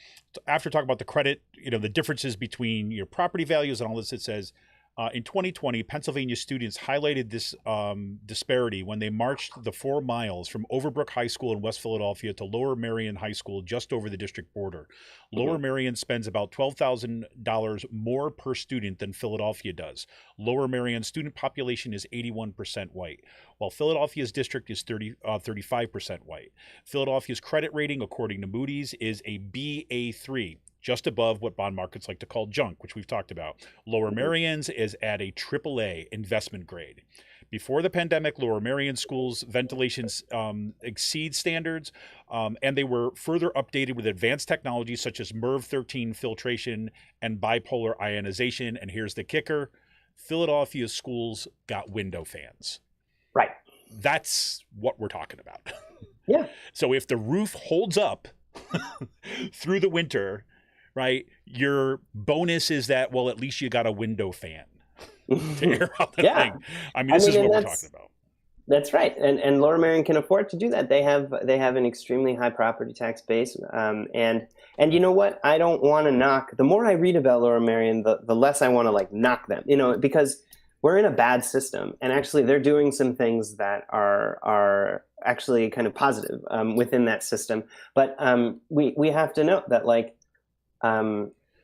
B: after talking about the credit, the differences between your property values and all this, it says, in 2020, Pennsylvania students highlighted this disparity when they marched the 4 miles from Overbrook High School in West Philadelphia to Lower Merion High School just over the district border. Lower Merion spends about $12,000 more per student than Philadelphia does. Lower Merion student population is 81% white, while Philadelphia's district is 35% white. Philadelphia's credit rating, according to Moody's, is a Ba3. Just above what bond markets like to call junk, which we've talked about. Lower Merion's is at a AAA investment grade. Before the pandemic, Lower Merion schools' ventilations exceed standards, and they were further updated with advanced technologies such as MERV 13 filtration and bipolar ionization. And here's the kicker: Philadelphia schools got window fans.
C: Right.
B: That's what we're talking about.
C: Yeah.
B: So if the roof holds up through the winter, right, your bonus is that, well, at least you got a window fan to air out the thing. This is what we're talking about.
C: That's right. And Lower Merion can afford to do that. They have an extremely high property tax base. And you know what? I don't want to knock. The more I read about Lower Merion, the less I want to knock them, because we're in a bad system, and actually they're doing some things that are actually kind of positive within that system. But we have to note that like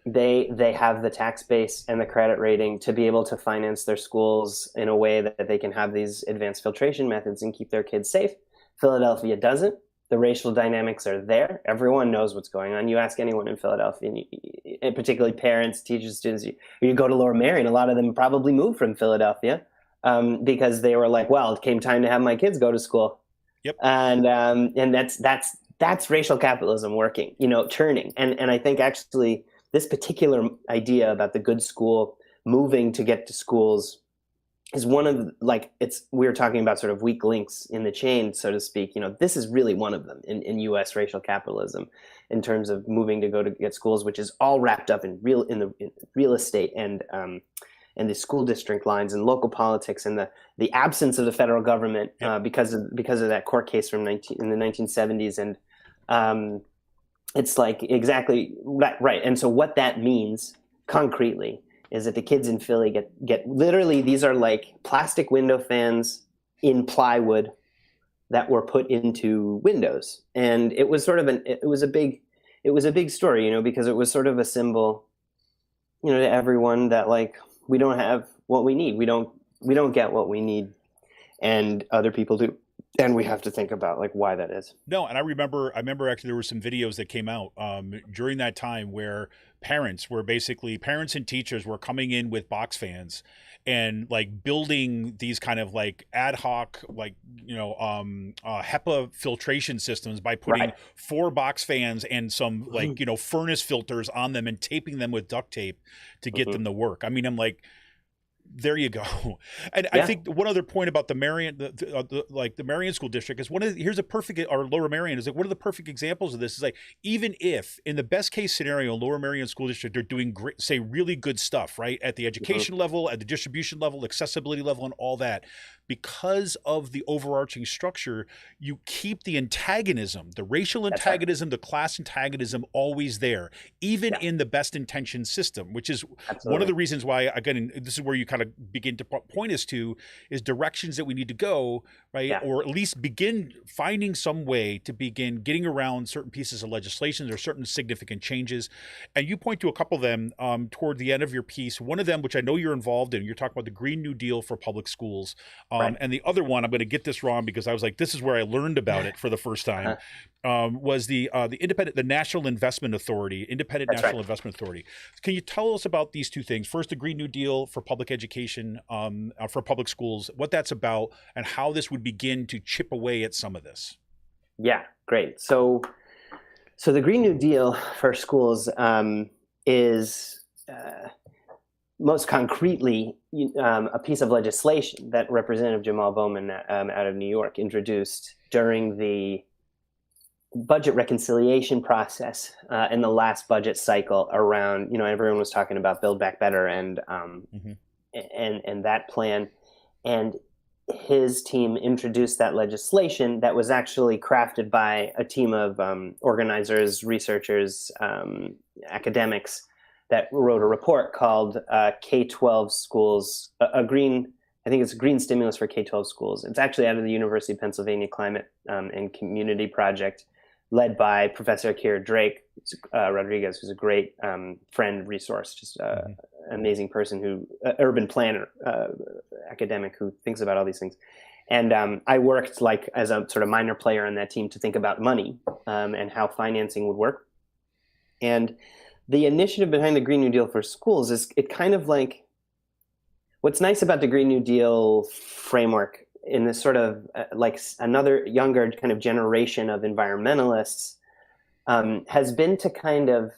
C: they have the tax base and the credit rating to be able to finance their schools in a way that they can have these advanced filtration methods and keep their kids safe. Philadelphia doesn't. The racial dynamics are there. Everyone knows what's going on. You ask anyone in Philadelphia, and particularly parents, teachers, students, you go to Lower Merion, a lot of them probably moved from Philadelphia because they were like, well, it came time to have my kids go to school.
B: Yep.
C: And that's racial capitalism working, turning. And I think actually this particular idea about the good school moving to get to schools is one of we were talking about sort of weak links in the chain, so to speak. This is really one of them in U.S. racial capitalism, in terms of moving to go to get schools, which is all wrapped up in real estate and the school district lines and local politics and the absence of the federal government because of that court case in the 1970s. And it's like exactly right. And so what that means concretely is that the kids in Philly get literally, these are like plastic window fans in plywood that were put into windows. And it was sort of it was a big story, because it was sort of a symbol, to everyone that like, we don't have what we need. We don't get what we need, and other people do. And we have to think about like why that is.
B: No, and I remember actually there were some videos that came out during that time where parents and teachers were coming in with box fans and like building these kind of like ad hoc, like, HEPA filtration systems by putting 4 box fans and some like, furnace filters on them and taping them with duct tape to get them to work. I mean, I'm like, there you go. And I think one other point about the Marion, the Marion School District is here's a perfect, or Lower Merion is like one of the perfect examples of this is like, even if in the best case scenario, Lower Merion School District, they're doing great, say really good stuff, right? At the education level, at the distribution level, accessibility level, and all that. Because of the overarching structure, you keep the antagonism, the racial antagonism, the class antagonism always there, even in the best intentioned system, which is one of the reasons why, again, this is where you kind of begin to point us to is directions that we need to go, right? Yeah. Or at least begin finding some way to begin getting around certain pieces of legislation or certain significant changes. And you point to a couple of them toward the end of your piece. One of them, which I know you're involved in, you're talking about the Green New Deal for public schools. And the other one, I'm going to get this wrong because I was like, this is where I learned about it for the first time, was the National Investment Authority, Investment Authority. Can you tell us about these two things? First, the Green New Deal for public education, for public schools, what that's about, and how this would begin to chip away at some of this.
C: Yeah, great. So the Green New Deal for schools is most concretely a piece of legislation that Representative Jamal Bowman out of New York introduced during the budget reconciliation process in the last budget cycle around, everyone was talking about Build Back Better and that plan. And his team introduced that legislation that was actually crafted by a team of organizers, researchers, academics that wrote a report called K-12 Schools, I think it's a green stimulus for K-12 schools. It's actually out of the University of Pennsylvania Climate and Community Project, led by Professor Akira Drake Rodriguez, who's a great friend, resource, just an amazing person urban planner, academic who thinks about all these things. And I worked like as a sort of minor player on that team to think about money and how financing would work. And the initiative behind the Green New Deal for schools is it kind of like, what's nice about the Green New Deal framework in this sort of like another younger kind of generation of environmentalists has been to kind of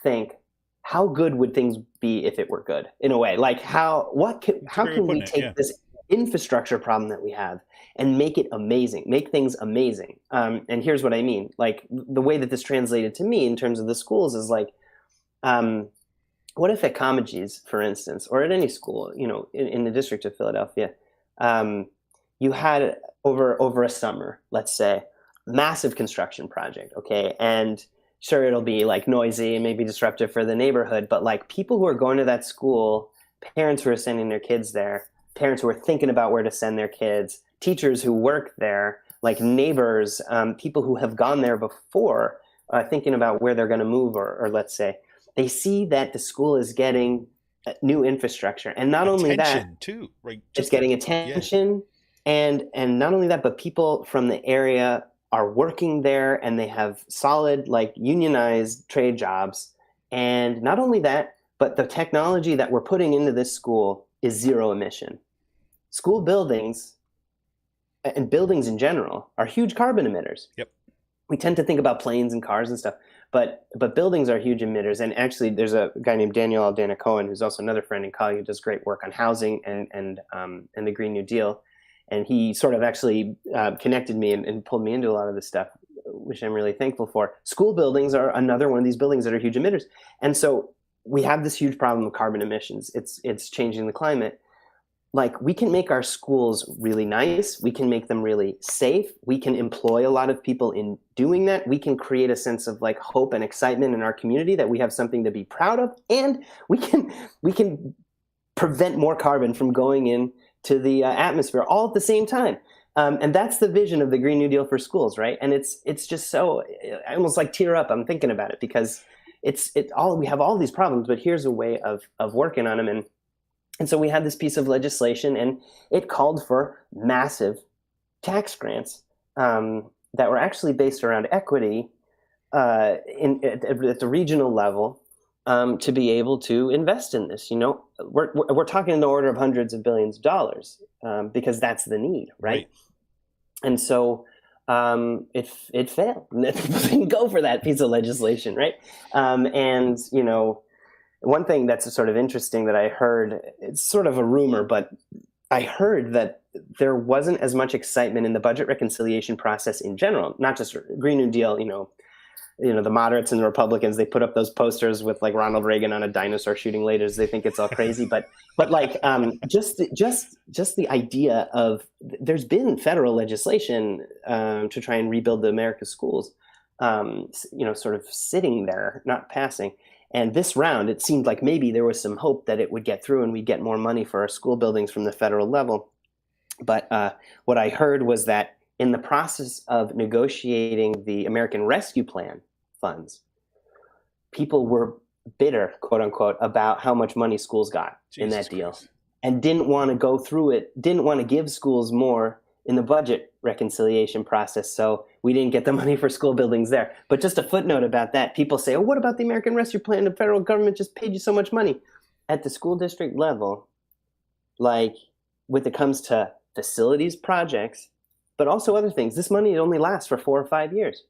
C: think, how good would things be if it were good, in a way? Like how can we take this infrastructure problem that we have and make it amazing, make things amazing? And here's what I mean. Like the way that this translated to me in terms of the schools is like, what if at Comegys, for instance, or at any school, in the District of Philadelphia, you had over a summer, let's say, massive construction project, okay? And sure, it'll be like noisy and maybe disruptive for the neighborhood, but like people who are going to that school, parents who are sending their kids there, parents who are thinking about where to send their kids, teachers who work there, like neighbors, people who have gone there before, thinking about where they're going to move, or let's say, they see that the school is getting new infrastructure. And not only that,
B: too, right?
C: It's getting attention. Yeah. And not only that, but people from the area are working there and they have solid, like unionized trade jobs. And not only that, but the technology that we're putting into this school is zero emission. School buildings and buildings in general are huge carbon emitters.
B: Yep.
C: We tend to think about planes and cars and stuff, but buildings are huge emitters. And actually, there's a guy named Daniel Aldana Cohen, who's also another friend and colleague, who does great work on housing and the Green New Deal. And he sort of actually connected me and pulled me into a lot of this stuff, which I'm really thankful for. School buildings are another one of these buildings that are huge emitters. And so we have this huge problem with carbon emissions. It's changing the climate. Like, we can make our schools really nice. We can make them really safe. We can employ a lot of people in doing that. We can create a sense of like hope and excitement in our community that we have something to be proud of. And we can prevent more carbon from going into the atmosphere all at the same time. And that's the vision of the Green New Deal for schools, right? And it's just so, I almost like tear up. I'm thinking about it because we have all these problems, but here's a way of working on them. And so we had this piece of legislation, and it called for massive tax grants that were actually based around equity at the regional level to be able to invest in this. You know, we're talking in the order of hundreds of billions of dollars because that's the need, right? And so it failed. People didn't go for that piece of legislation, right? And you know, one thing that's sort of interesting that I heard, it's sort of a rumor, but I heard that there wasn't as much excitement in the budget reconciliation process in general, not just Green New Deal. You know, the moderates and the Republicans, they put up those posters with like Ronald Reagan on a dinosaur shooting lasers. They think it's all crazy, but like just the idea of there's been federal legislation to try and rebuild the America's schools, sort of sitting there, not passing. And this round, it seemed like maybe there was some hope that it would get through and we'd get more money for our school buildings from the federal level. But what I heard was that in the process of negotiating the American Rescue Plan funds, people were bitter, quote unquote, about how much money schools got in that deal and didn't want to go through it, didn't want to give schools more in the budget reconciliation process. So we didn't get the money for school buildings there. But just a footnote about that, people say, oh, what about the American Rescue Plan? The federal government just paid you so much money. At the school district level, like when it comes to facilities projects, but also other things, this money only lasts for 4 or 5 years.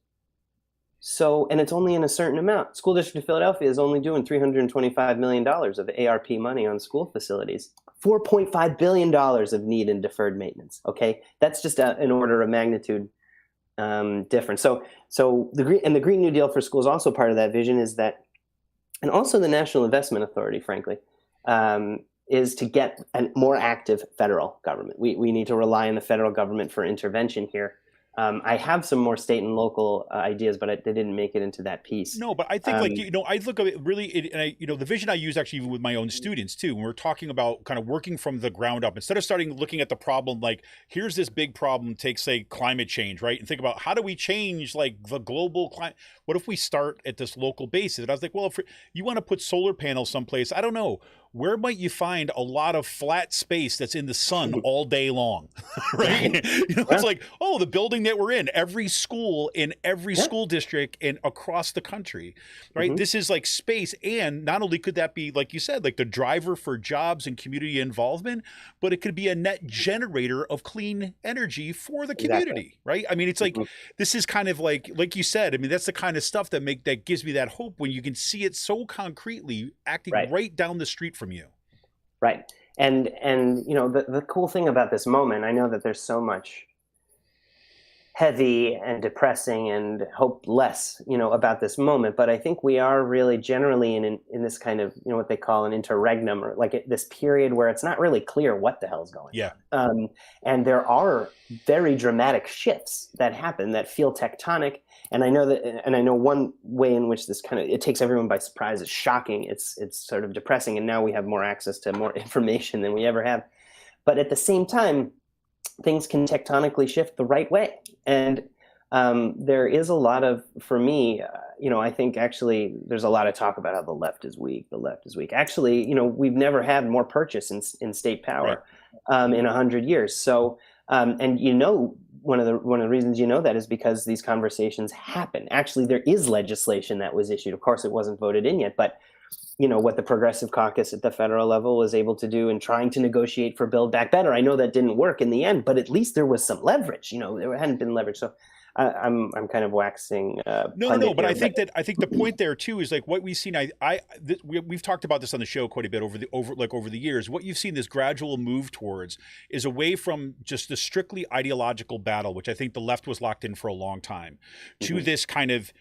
C: So, and it's only in a certain amount. School District of Philadelphia is only doing $325 million of ARP money on school facilities. $4.5 billion of need and deferred maintenance. Okay, that's just an order of magnitude difference. So the Green New Deal for schools, also part of that vision is that, and also the National Investment Authority, frankly, is to get a more active federal government. We need to rely on the federal government for intervention here. I have some more state and local ideas, but they didn't make it into that piece.
B: No, but I think I look at it really, and the vision I use actually even with my own students too, when we're talking about kind of working from the ground up, instead of starting looking at the problem, like here's this big problem, take say climate change, right? And think about how do we change like the global climate? What if we start at this local basis? And I was like, well, if you want to put solar panels someplace, I don't know. Where might you find a lot of flat space that's in the sun all day long, right? It's like, oh, the building that we're in, every school in every school district and across the country, right? Mm-hmm. This is like space. And not only could that be, like you said, like the driver for jobs and community involvement, but it could be a net generator of clean energy for the community, right? I mean, it's like, this is kind of like you said, I mean, that's the kind of stuff that gives me that hope when you can see it so concretely acting right down the street from you.
C: Right. And the cool thing about this moment, I know that there's so much heavy and depressing and hopeless, about this moment, but I think we are really generally in this kind of, what they call an interregnum, or like this period where it's not really clear what the hell's going on. And there are very dramatic shifts that happen that feel tectonic. And I know one way in which this it takes everyone by surprise. It's shocking. It's sort of depressing. And now we have more access to more information than we ever have. But at the same time, things can tectonically shift the right way. And there is a lot of, for me, I think actually there's a lot of talk about how the left is weak. The left is weak. Actually, we've never had more purchase in state power in 100 years. So, and one of the reasons that is because these conversations happen. Actually, there is legislation that was issued. Of course, it wasn't voted in yet, but what the Progressive Caucus at the federal level was able to do in trying to negotiate for Build Back Better. I know that didn't work in the end, but at least there was some leverage. There hadn't been leverage. So I'm kind of waxing.
B: No. But I think the point there too is like what we've seen. We've talked about this on the show quite a bit over the years. What you've seen this gradual move towards is away from just the strictly ideological battle, which I think the left was locked in for a long time, to this kind of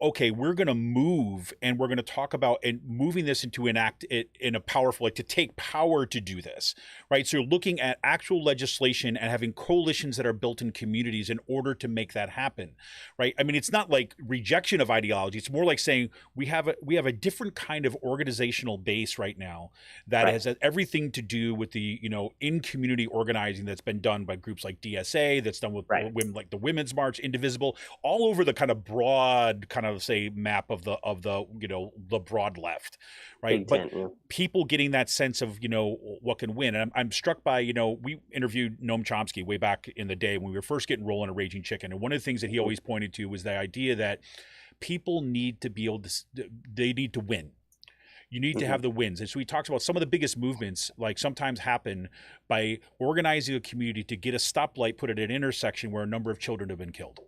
B: okay, we're going to move and we're going to talk about and moving this into enact it in a powerful, like to take power to do this, right? So you're looking at actual legislation and having coalitions that are built in communities in order to make that happen, right? I mean, it's not like rejection of ideology. It's more like saying we have a different kind of organizational base right now that has everything to do with the, in community organizing that's been done by groups like DSA, that's done with women, like the Women's March, Indivisible, all over the kind of broad kind of say map of the the broad left, right? But people getting that sense of what can win. And I'm struck by we interviewed Noam Chomsky way back in the day when we were first getting rolling a Raging Chicken, and one of the things that he always pointed to was the idea that people need to be able to, they need to win. You need to have the wins. And so he talks about some of the biggest movements, like sometimes happen by organizing a community to get a stoplight put at an intersection where a number of children have been killed.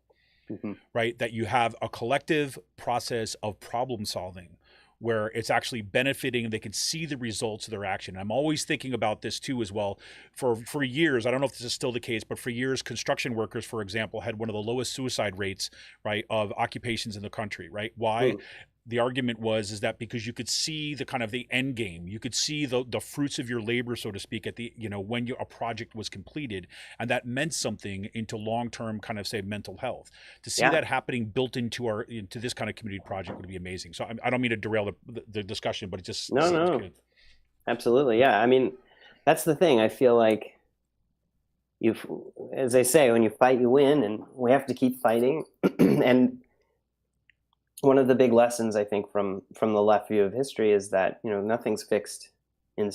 B: Right? That you have a collective process of problem solving where it's actually benefiting, they can see the results of their action. I'm always thinking about this too as well. For years, I don't know if this is still the case, but for years, construction workers, for example, had one of the lowest suicide rates, right, of occupations in the country, right? Why? The argument is that because you could see the kind of the end game, you could see the fruits of your labor, so to speak, at the when a project was completed, and that meant something into long-term kind of say mental health. To see that happening built into this kind of community project would be amazing. So I don't mean to derail the discussion, but it just seems good.
C: Absolutely, yeah. I mean, that's the thing. I feel like as they say, when you fight, you win, and we have to keep fighting. And one of the big lessons, I think, from the left view of history is that nothing's fixed in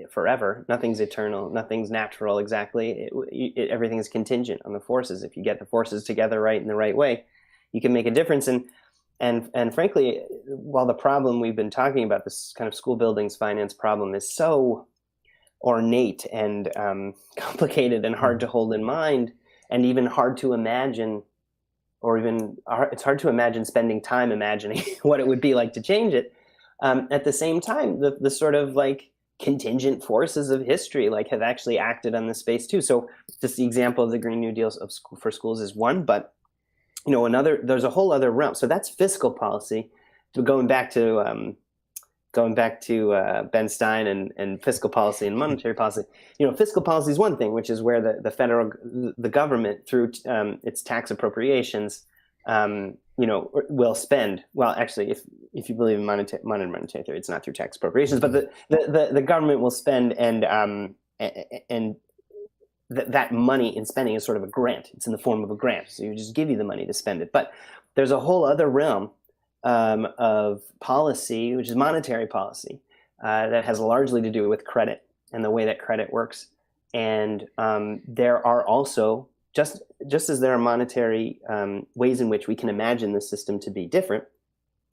C: forever. Nothing's eternal. Nothing's natural. Exactly. Everything is contingent on the forces. If you get the forces together right in the right way, you can make a difference. And frankly, while the problem we've been talking about, this kind of school buildings finance problem, is so ornate and complicated and hard to hold in mind, and even hard to imagine. Or even it's hard to imagine spending time imagining what it would be like to change it. At the same time, the sort of like contingent forces of history have actually acted on this space too. So just the example of the Green New Deal for schools is one, but another, there's a whole other realm. So that's fiscal policy. So going back to Ben Stein and fiscal policy and monetary policy, fiscal policy is one thing, which is where the government through its tax appropriations, will spend. Well, actually, if you believe in monetary theory, it's not through tax appropriations, but the government will spend, and that money in spending is sort of a grant. It's in the form of a grant, so you just give you the money to spend it. But there's a whole other realm of policy, which is monetary policy, that has largely to do with credit and the way that credit works. And there are also, just as there are monetary ways in which we can imagine the system to be different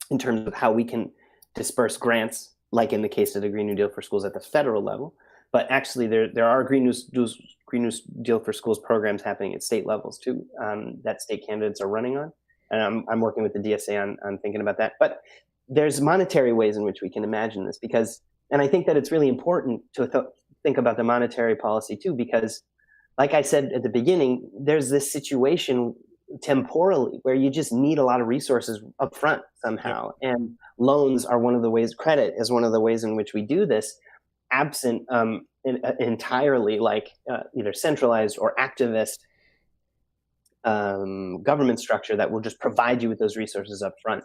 C: in terms of how we can disperse grants, like in the case of the Green New Deal for schools at the federal level. But actually, there are Green New Deal for schools programs happening at state levels too, that state candidates are running on. And I'm working with the DSA on thinking about that. But there's monetary ways in which we can imagine this, and I think that it's really important to think about the monetary policy too, because like I said at the beginning, there's this situation temporally where you just need a lot of resources up front somehow. And loans are one of the ways, credit is one of the ways in which we do this, absent entirely either centralized or activist government structure that will just provide you with those resources up front.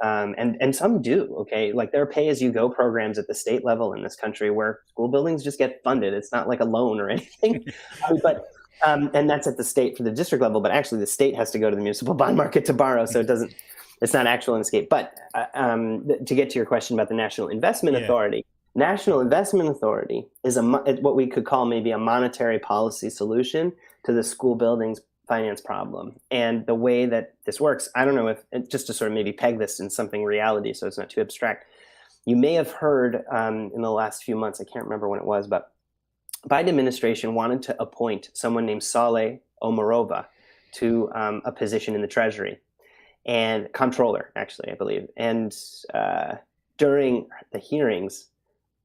C: And some do. Okay, like there are pay-as-you-go programs at the state level in this country where school buildings just get funded. It's not like a loan or anything, but and that's at the state for the district level. But actually, the state has to go to the municipal bond market to borrow, so it doesn't. It's not actual escape. But to get to your question about the National Investment Authority, National Investment Authority is what we could call maybe a monetary policy solution to the school buildings finance problem. And the way that this works, I don't know if, just to sort of maybe peg this in something reality so it's not too abstract, you may have heard in the last few months, I can't remember when it was, but Biden administration wanted to appoint someone named Saleh Omarova to a position in the Treasury, and comptroller, actually, I believe. And during the hearings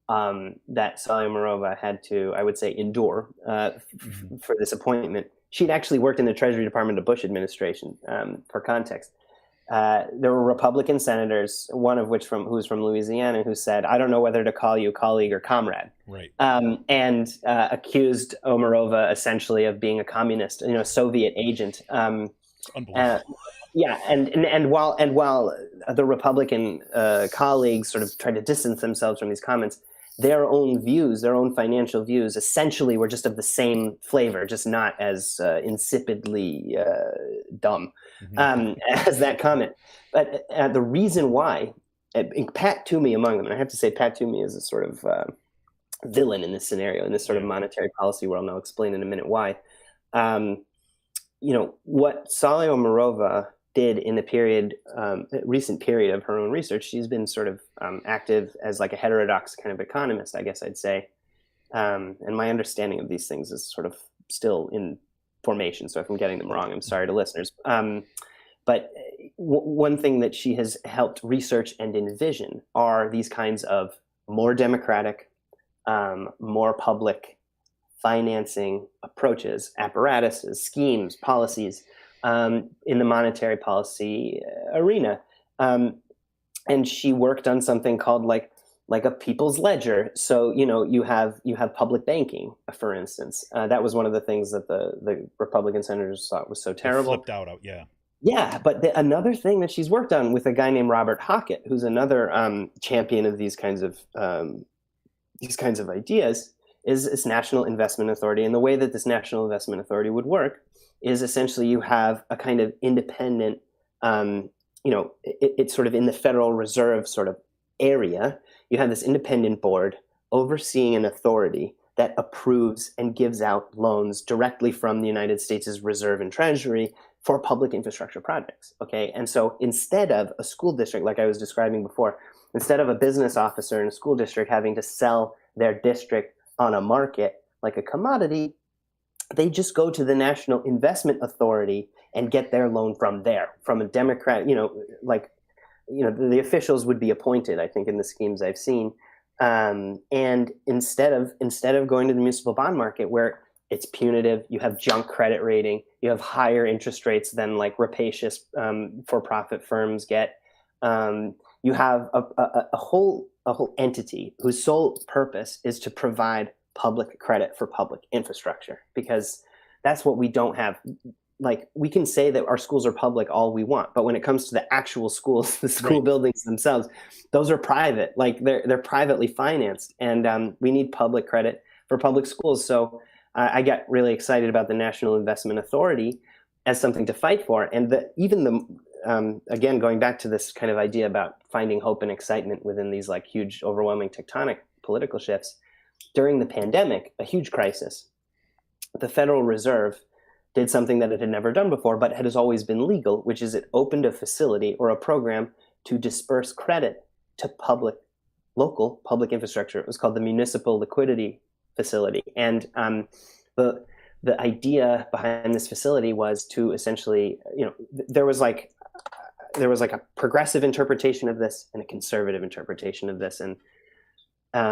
C: that Saleh Omarova had to, I would say, endure for this appointment, she'd actually worked in the Treasury Department of Bush administration. For context, there were Republican senators, one of which who's from Louisiana, who said, "I don't know whether to call you colleague or comrade,"
B: right?
C: And accused Omarova essentially of being a communist, Soviet agent.
B: It's unbelievable.
C: Yeah, and while the Republican colleagues sort of tried to distance themselves from these comments, their own views, their own financial views, essentially were just of the same flavor, just not as insipidly dumb as that comment. But the reason why, Pat Toomey among them, and I have to say Pat Toomey is a sort of villain in this scenario, in this sort of monetary policy world, and I'll explain in a minute why. What Saleh Omarova did in the recent period of her own research, she's been sort of active as like a heterodox kind of economist, I guess I'd say. And my understanding of these things is sort of still in formation. So if I'm getting them wrong, I'm sorry to listeners. But one thing that she has helped research and envision are these kinds of more democratic, more public financing approaches, apparatuses, schemes, policies in the monetary policy arena. And she worked on something called like a people's ledger. So, you have public banking, for instance. That was one of the things that the Republican senators thought was so terrible.
B: They flipped out, yeah.
C: Yeah, but another thing that she's worked on with a guy named Robert Hockett, who's another champion of these kinds of ideas, is this National Investment Authority. And the way that this National Investment Authority would work is essentially you have a kind of independent, it's sort of in the Federal Reserve sort of area. You have this independent board overseeing an authority that approves and gives out loans directly from the United States' Reserve and Treasury for public infrastructure projects. Okay, and so instead of a school district, like I was describing before, instead of a business officer in a school district having to sell their district on a market like a commodity, they just go to the National Investment Authority and get their loan from there, from a Democrat, the officials would be appointed, I think, in the schemes I've seen. And instead of going to the municipal bond market where it's punitive, you have junk credit rating, you have higher interest rates than like rapacious for-profit firms get. You have a whole entity whose sole purpose is to provide public credit for public infrastructure, because that's what we don't have. Like, we can say that our schools are public all we want, but when it comes to the actual schools, the school buildings themselves, those are private. Like they're privately financed, and we need public credit for public schools. So I got really excited about the National Investment Authority as something to fight for, and again, going back to this kind of idea about finding hope and excitement within these like huge, overwhelming tectonic political shifts. During the pandemic, a huge crisis, the Federal Reserve did something that it had never done before, but has always been legal, which is it opened a facility or a program to disperse credit to local public infrastructure. It was called the Municipal Liquidity Facility. And the idea behind this facility was to essentially, there was like a progressive interpretation of this and a conservative interpretation of this. And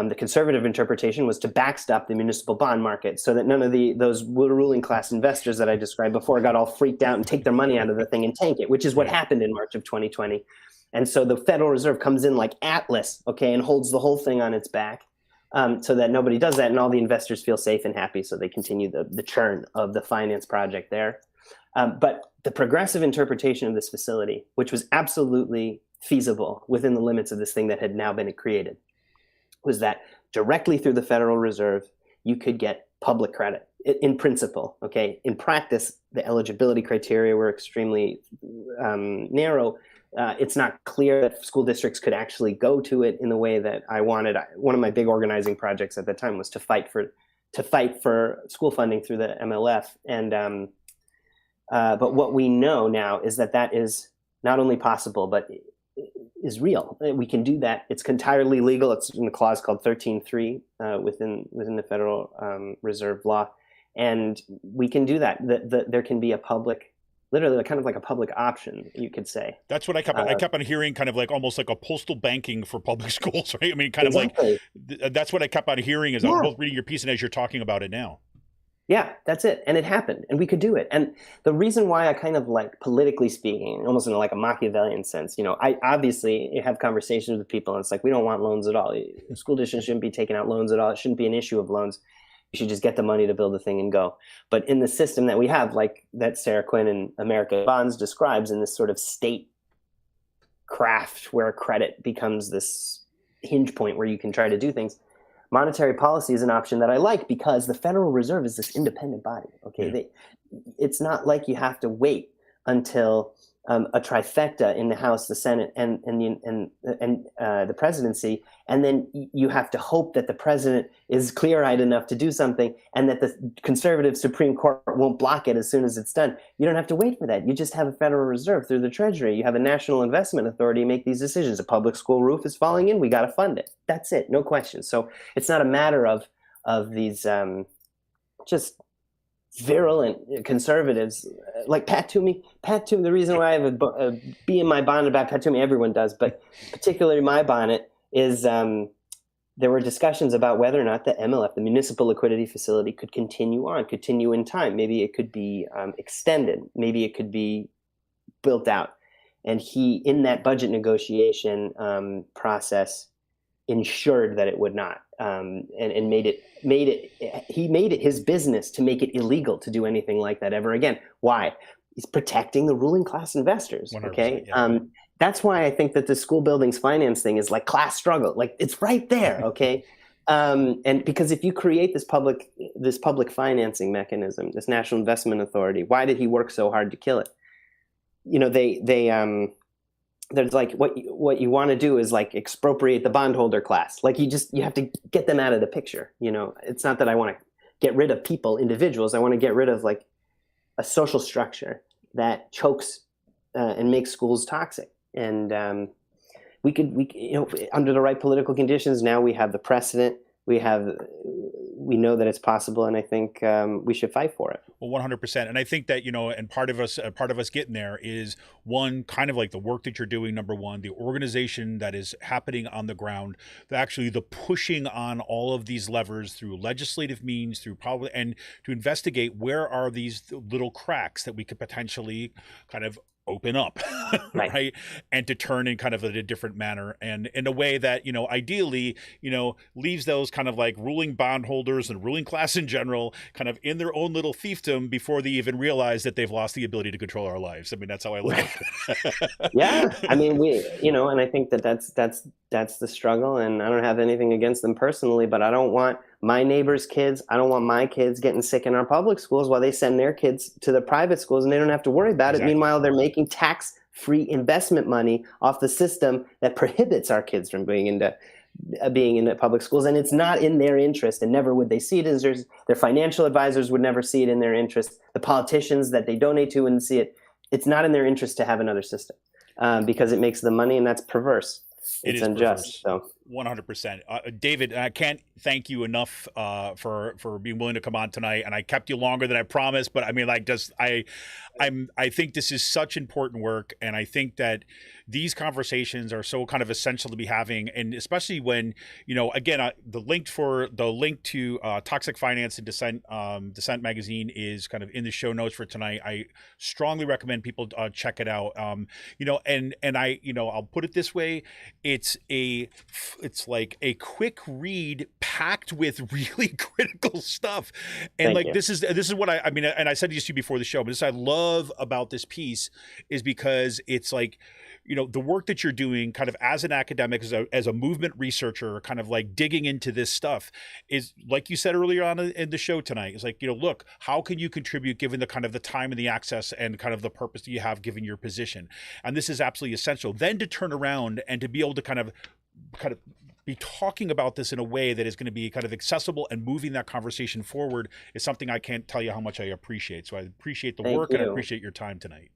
C: the conservative interpretation was to backstop the municipal bond market so that none of those ruling class investors that I described before got all freaked out and take their money out of the thing and tank it, which is what happened in March of 2020. And so the Federal Reserve comes in like Atlas, and holds the whole thing on its back so that nobody does that, and all the investors feel safe and happy, so they continue the churn of the finance project there. But the progressive interpretation of this facility, which was absolutely feasible within the limits of this thing that had now been created, was that directly through the Federal Reserve, you could get public credit in principle. Okay, in practice, the eligibility criteria were extremely narrow. It's not clear that school districts could actually go to it in the way that I wanted. One of my big organizing projects at the time was to fight for school funding through the MLF. And but what we know now is that is not only possible, but is real. We can do that. It's entirely legal. It's in a clause called 13.3 within the Federal Reserve law, and we can do that. There can be a public, literally kind of like a public option, you could say.
B: That's what I kept on hearing, kind of like almost like a postal banking for public schools, right? I mean, kind
C: Exactly.
B: of like that's what I kept on hearing as I was both reading your piece and as you're talking about it now.
C: Yeah, that's it. And it happened, and we could do it. And the reason why I kind of like, politically speaking, almost in like a Machiavellian sense, I obviously have conversations with people, and it's like, we don't want loans at all. School districts shouldn't be taking out loans at all. It shouldn't be an issue of loans. You should just get the money to build the thing and go. But in the system that we have, like that Sarah Quinn in America Bonds describes, in this sort of state craft where credit becomes this hinge point where you can try to do things, monetary policy is an option that I like, because the Federal Reserve is this independent body. Okay, it's not like you have to wait until a trifecta in the House, the Senate, and the presidency, and then you have to hope that the president is clear-eyed enough to do something, and that the conservative Supreme Court won't block it as soon as it's done. You don't have to wait for that. You just have a Federal Reserve through the Treasury. You have a National Investment Authority make these decisions. A public school roof is falling in. We got to fund it. That's it. No question. So it's not a matter of these just virulent conservatives like Pat Toomey. The reason why I have a bee in my bonnet about Pat Toomey, everyone does, but particularly my bonnet, is there were discussions about whether or not the MLF, the Municipal Liquidity Facility, could continue in time. Maybe it could be extended. Maybe it could be built out. And he, in that budget negotiation process, ensured that it would not, and made it his business to make it illegal to do anything like that ever again. Why? He's protecting the ruling class investors. Okay, yeah. That's why I think that the school buildings finance thing is like class struggle. Like, it's right there. Okay, and because if you create this public financing mechanism, this National Investment Authority, why did he work so hard to kill it? There's like, what you want to do is like expropriate the bondholder class. Like, you have to get them out of the picture. It's not that I want to get rid of people, individuals. I want to get rid of like a social structure that chokes and makes schools toxic. And we could, under the right political conditions, now we have the precedent. We know that it's possible, and I think we should fight for it.
B: Well, 100%. And I think that, and part of us getting there is, one, kind of like the work that you're doing, number one, the organization that is happening on the ground, actually the pushing on all of these levers through legislative means, through probably, and to investigate where are these little cracks that we could potentially kind of open up, right? And to turn in kind of a different manner, and in a way that, ideally, leaves those kind of like ruling bondholders and ruling class in general kind of in their own little fiefdom before they even realize that they've lost the ability to control our lives. I mean, that's how I look at it.
C: Yeah. I mean, and I think that's the struggle, and I don't have anything against them personally, but I don't want my neighbors' kids, I don't want my kids getting sick in our public schools while they send their kids to the private schools and they don't have to worry about it. Meanwhile, they're making tax-free investment money off the system that prohibits our kids from being into public schools. And it's not in their interest, and never would they see it as their financial advisors would never see it in their interest. The politicians that they donate to wouldn't see it. It's not in their interest to have another system because it makes them money, and that's perverse. It's unjust. Perverse. So
B: 100%. David, I can't thank you enough for being willing to come on tonight. And I kept you longer than I promised, but I mean, like, I think this is such important work, and I think that these conversations are so kind of essential to be having, and especially when, again, the link to Toxic Finance and Dissent Magazine is kind of in the show notes for tonight. I strongly recommend people check it out. And I'll put it this way: it's a it's like a quick read packed with really critical stuff. And
C: Thank
B: like
C: you.
B: this is what I mean, and I said this to you before the show, but this I love about this piece is because it's like, you know, the work that you're doing kind of as an academic, as a movement researcher, kind of like digging into this stuff is, like you said earlier on in the show tonight, is like, you know, look, how can you contribute given the kind of the time and the access and kind of the purpose that you have given your position? And this is absolutely essential. Then to turn around and to be able to kind of be talking about this in a way that is going to be kind of accessible and moving that conversation forward is something I can't tell you how much I appreciate. So I appreciate the work and I appreciate your time tonight.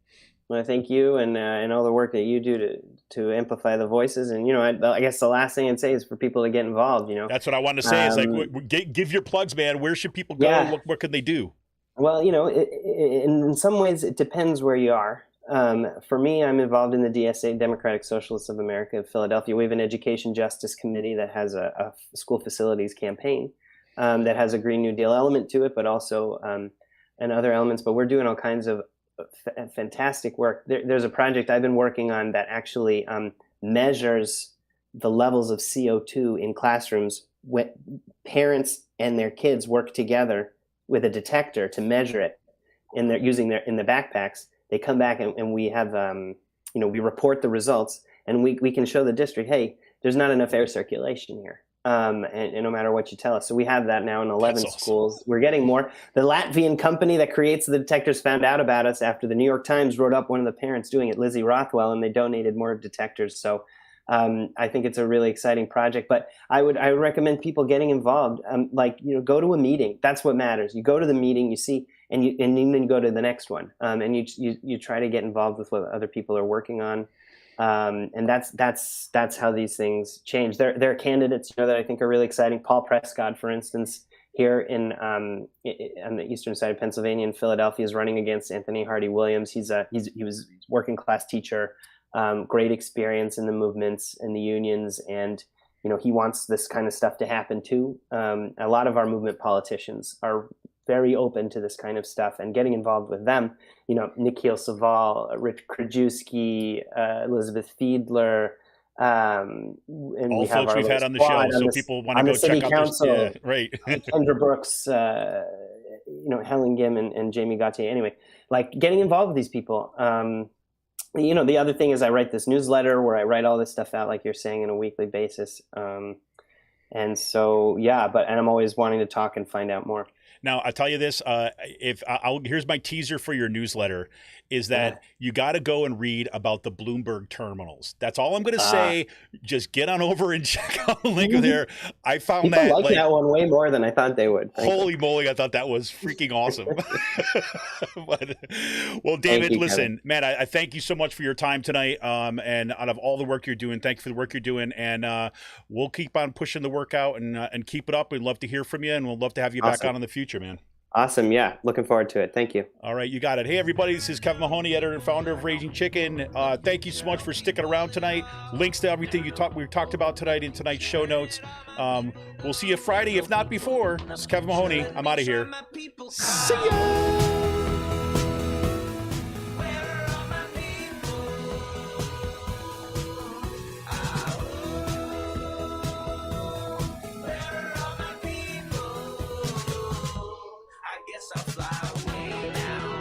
C: Well, thank you, and all the work that you do to amplify the voices. And, you know, I guess the last thing I'd say is for people to get involved, you know.
B: That's what I wanted to say. It's like, give your plugs, man. Where should people go?
C: Yeah.
B: What can they do?
C: Well, you know, in some ways it depends where you are. For me, I'm involved in the DSA, Democratic Socialists of America of Philadelphia. We have an education justice committee that has a school facilities campaign that has a Green New Deal element to it, but also and other elements. But we're doing all kinds of fantastic work. There's a project I've been working on that actually measures the levels of CO2 in classrooms when parents and their kids work together with a detector to measure it in the backpacks. They come back and we have you know, we report the results, and we can show the district, hey, there's not enough air circulation here. And no matter what you tell us. So we have that now in 11 schools. We're getting more. The Latvian company that creates the detectors found out about us after the New York Times wrote up one of the parents doing it, Lizzie Rothwell, and they donated more detectors. So I think it's a really exciting project. But I would recommend people getting involved. Like, you know, go to a meeting. That's what matters. You go to the meeting, you see, and then you go to the next one, and you try to get involved with what other people are working on. And that's how these things change. There are candidates, you know, that I think are really exciting. Paul Prescott, for instance, here on the eastern side of Pennsylvania in Philadelphia, is running against Anthony Hardy Williams. He was working class teacher, great experience in the movements and the unions, and you know, he wants this kind of stuff to happen too. A lot of our movement politicians are very open to this kind of stuff and getting involved with them. You know, Nikhil Saval, Rich Krajewski, Elizabeth Fiedler, and
B: all folks we've had on the show, so people want to go check out
C: council,
B: this. Yeah, right.
C: Kendra Brooks, you know, Helen Gim and Jamie Gauthier. Anyway, like getting involved with these people. You know, the other thing is I write this newsletter where I write all this stuff out, like you're saying, on a weekly basis. And so, yeah, and I'm always wanting to talk and find out more.
B: Now, I'll tell you this, here's my teaser for your newsletter, is that you got to go and read about the Bloomberg terminals. That's all I'm going to say. Just get on over and check out the link there. I found
C: People
B: that
C: like that one way more than I thought they would.
B: Holy moly, I thought that was freaking awesome. Well, David, listen, man, I thank you so much for your time tonight. And out of all the work you're doing, thank you for the work you're doing. And we'll keep on pushing the work out and keep it up. We'd love to hear from you, and we'll love to have you back on in the future, man.
C: Awesome. Yeah. Looking forward to it. Thank you.
B: All right. You got it. Hey, everybody. This is Kevin Mahoney, editor and founder of Raging Chicken. Thank you so much for sticking around tonight. Links to everything we talked about tonight in tonight's show notes. We'll see you Friday, if not before. This is Kevin Mahoney. I'm out of here. See ya.
A: I'll fly away.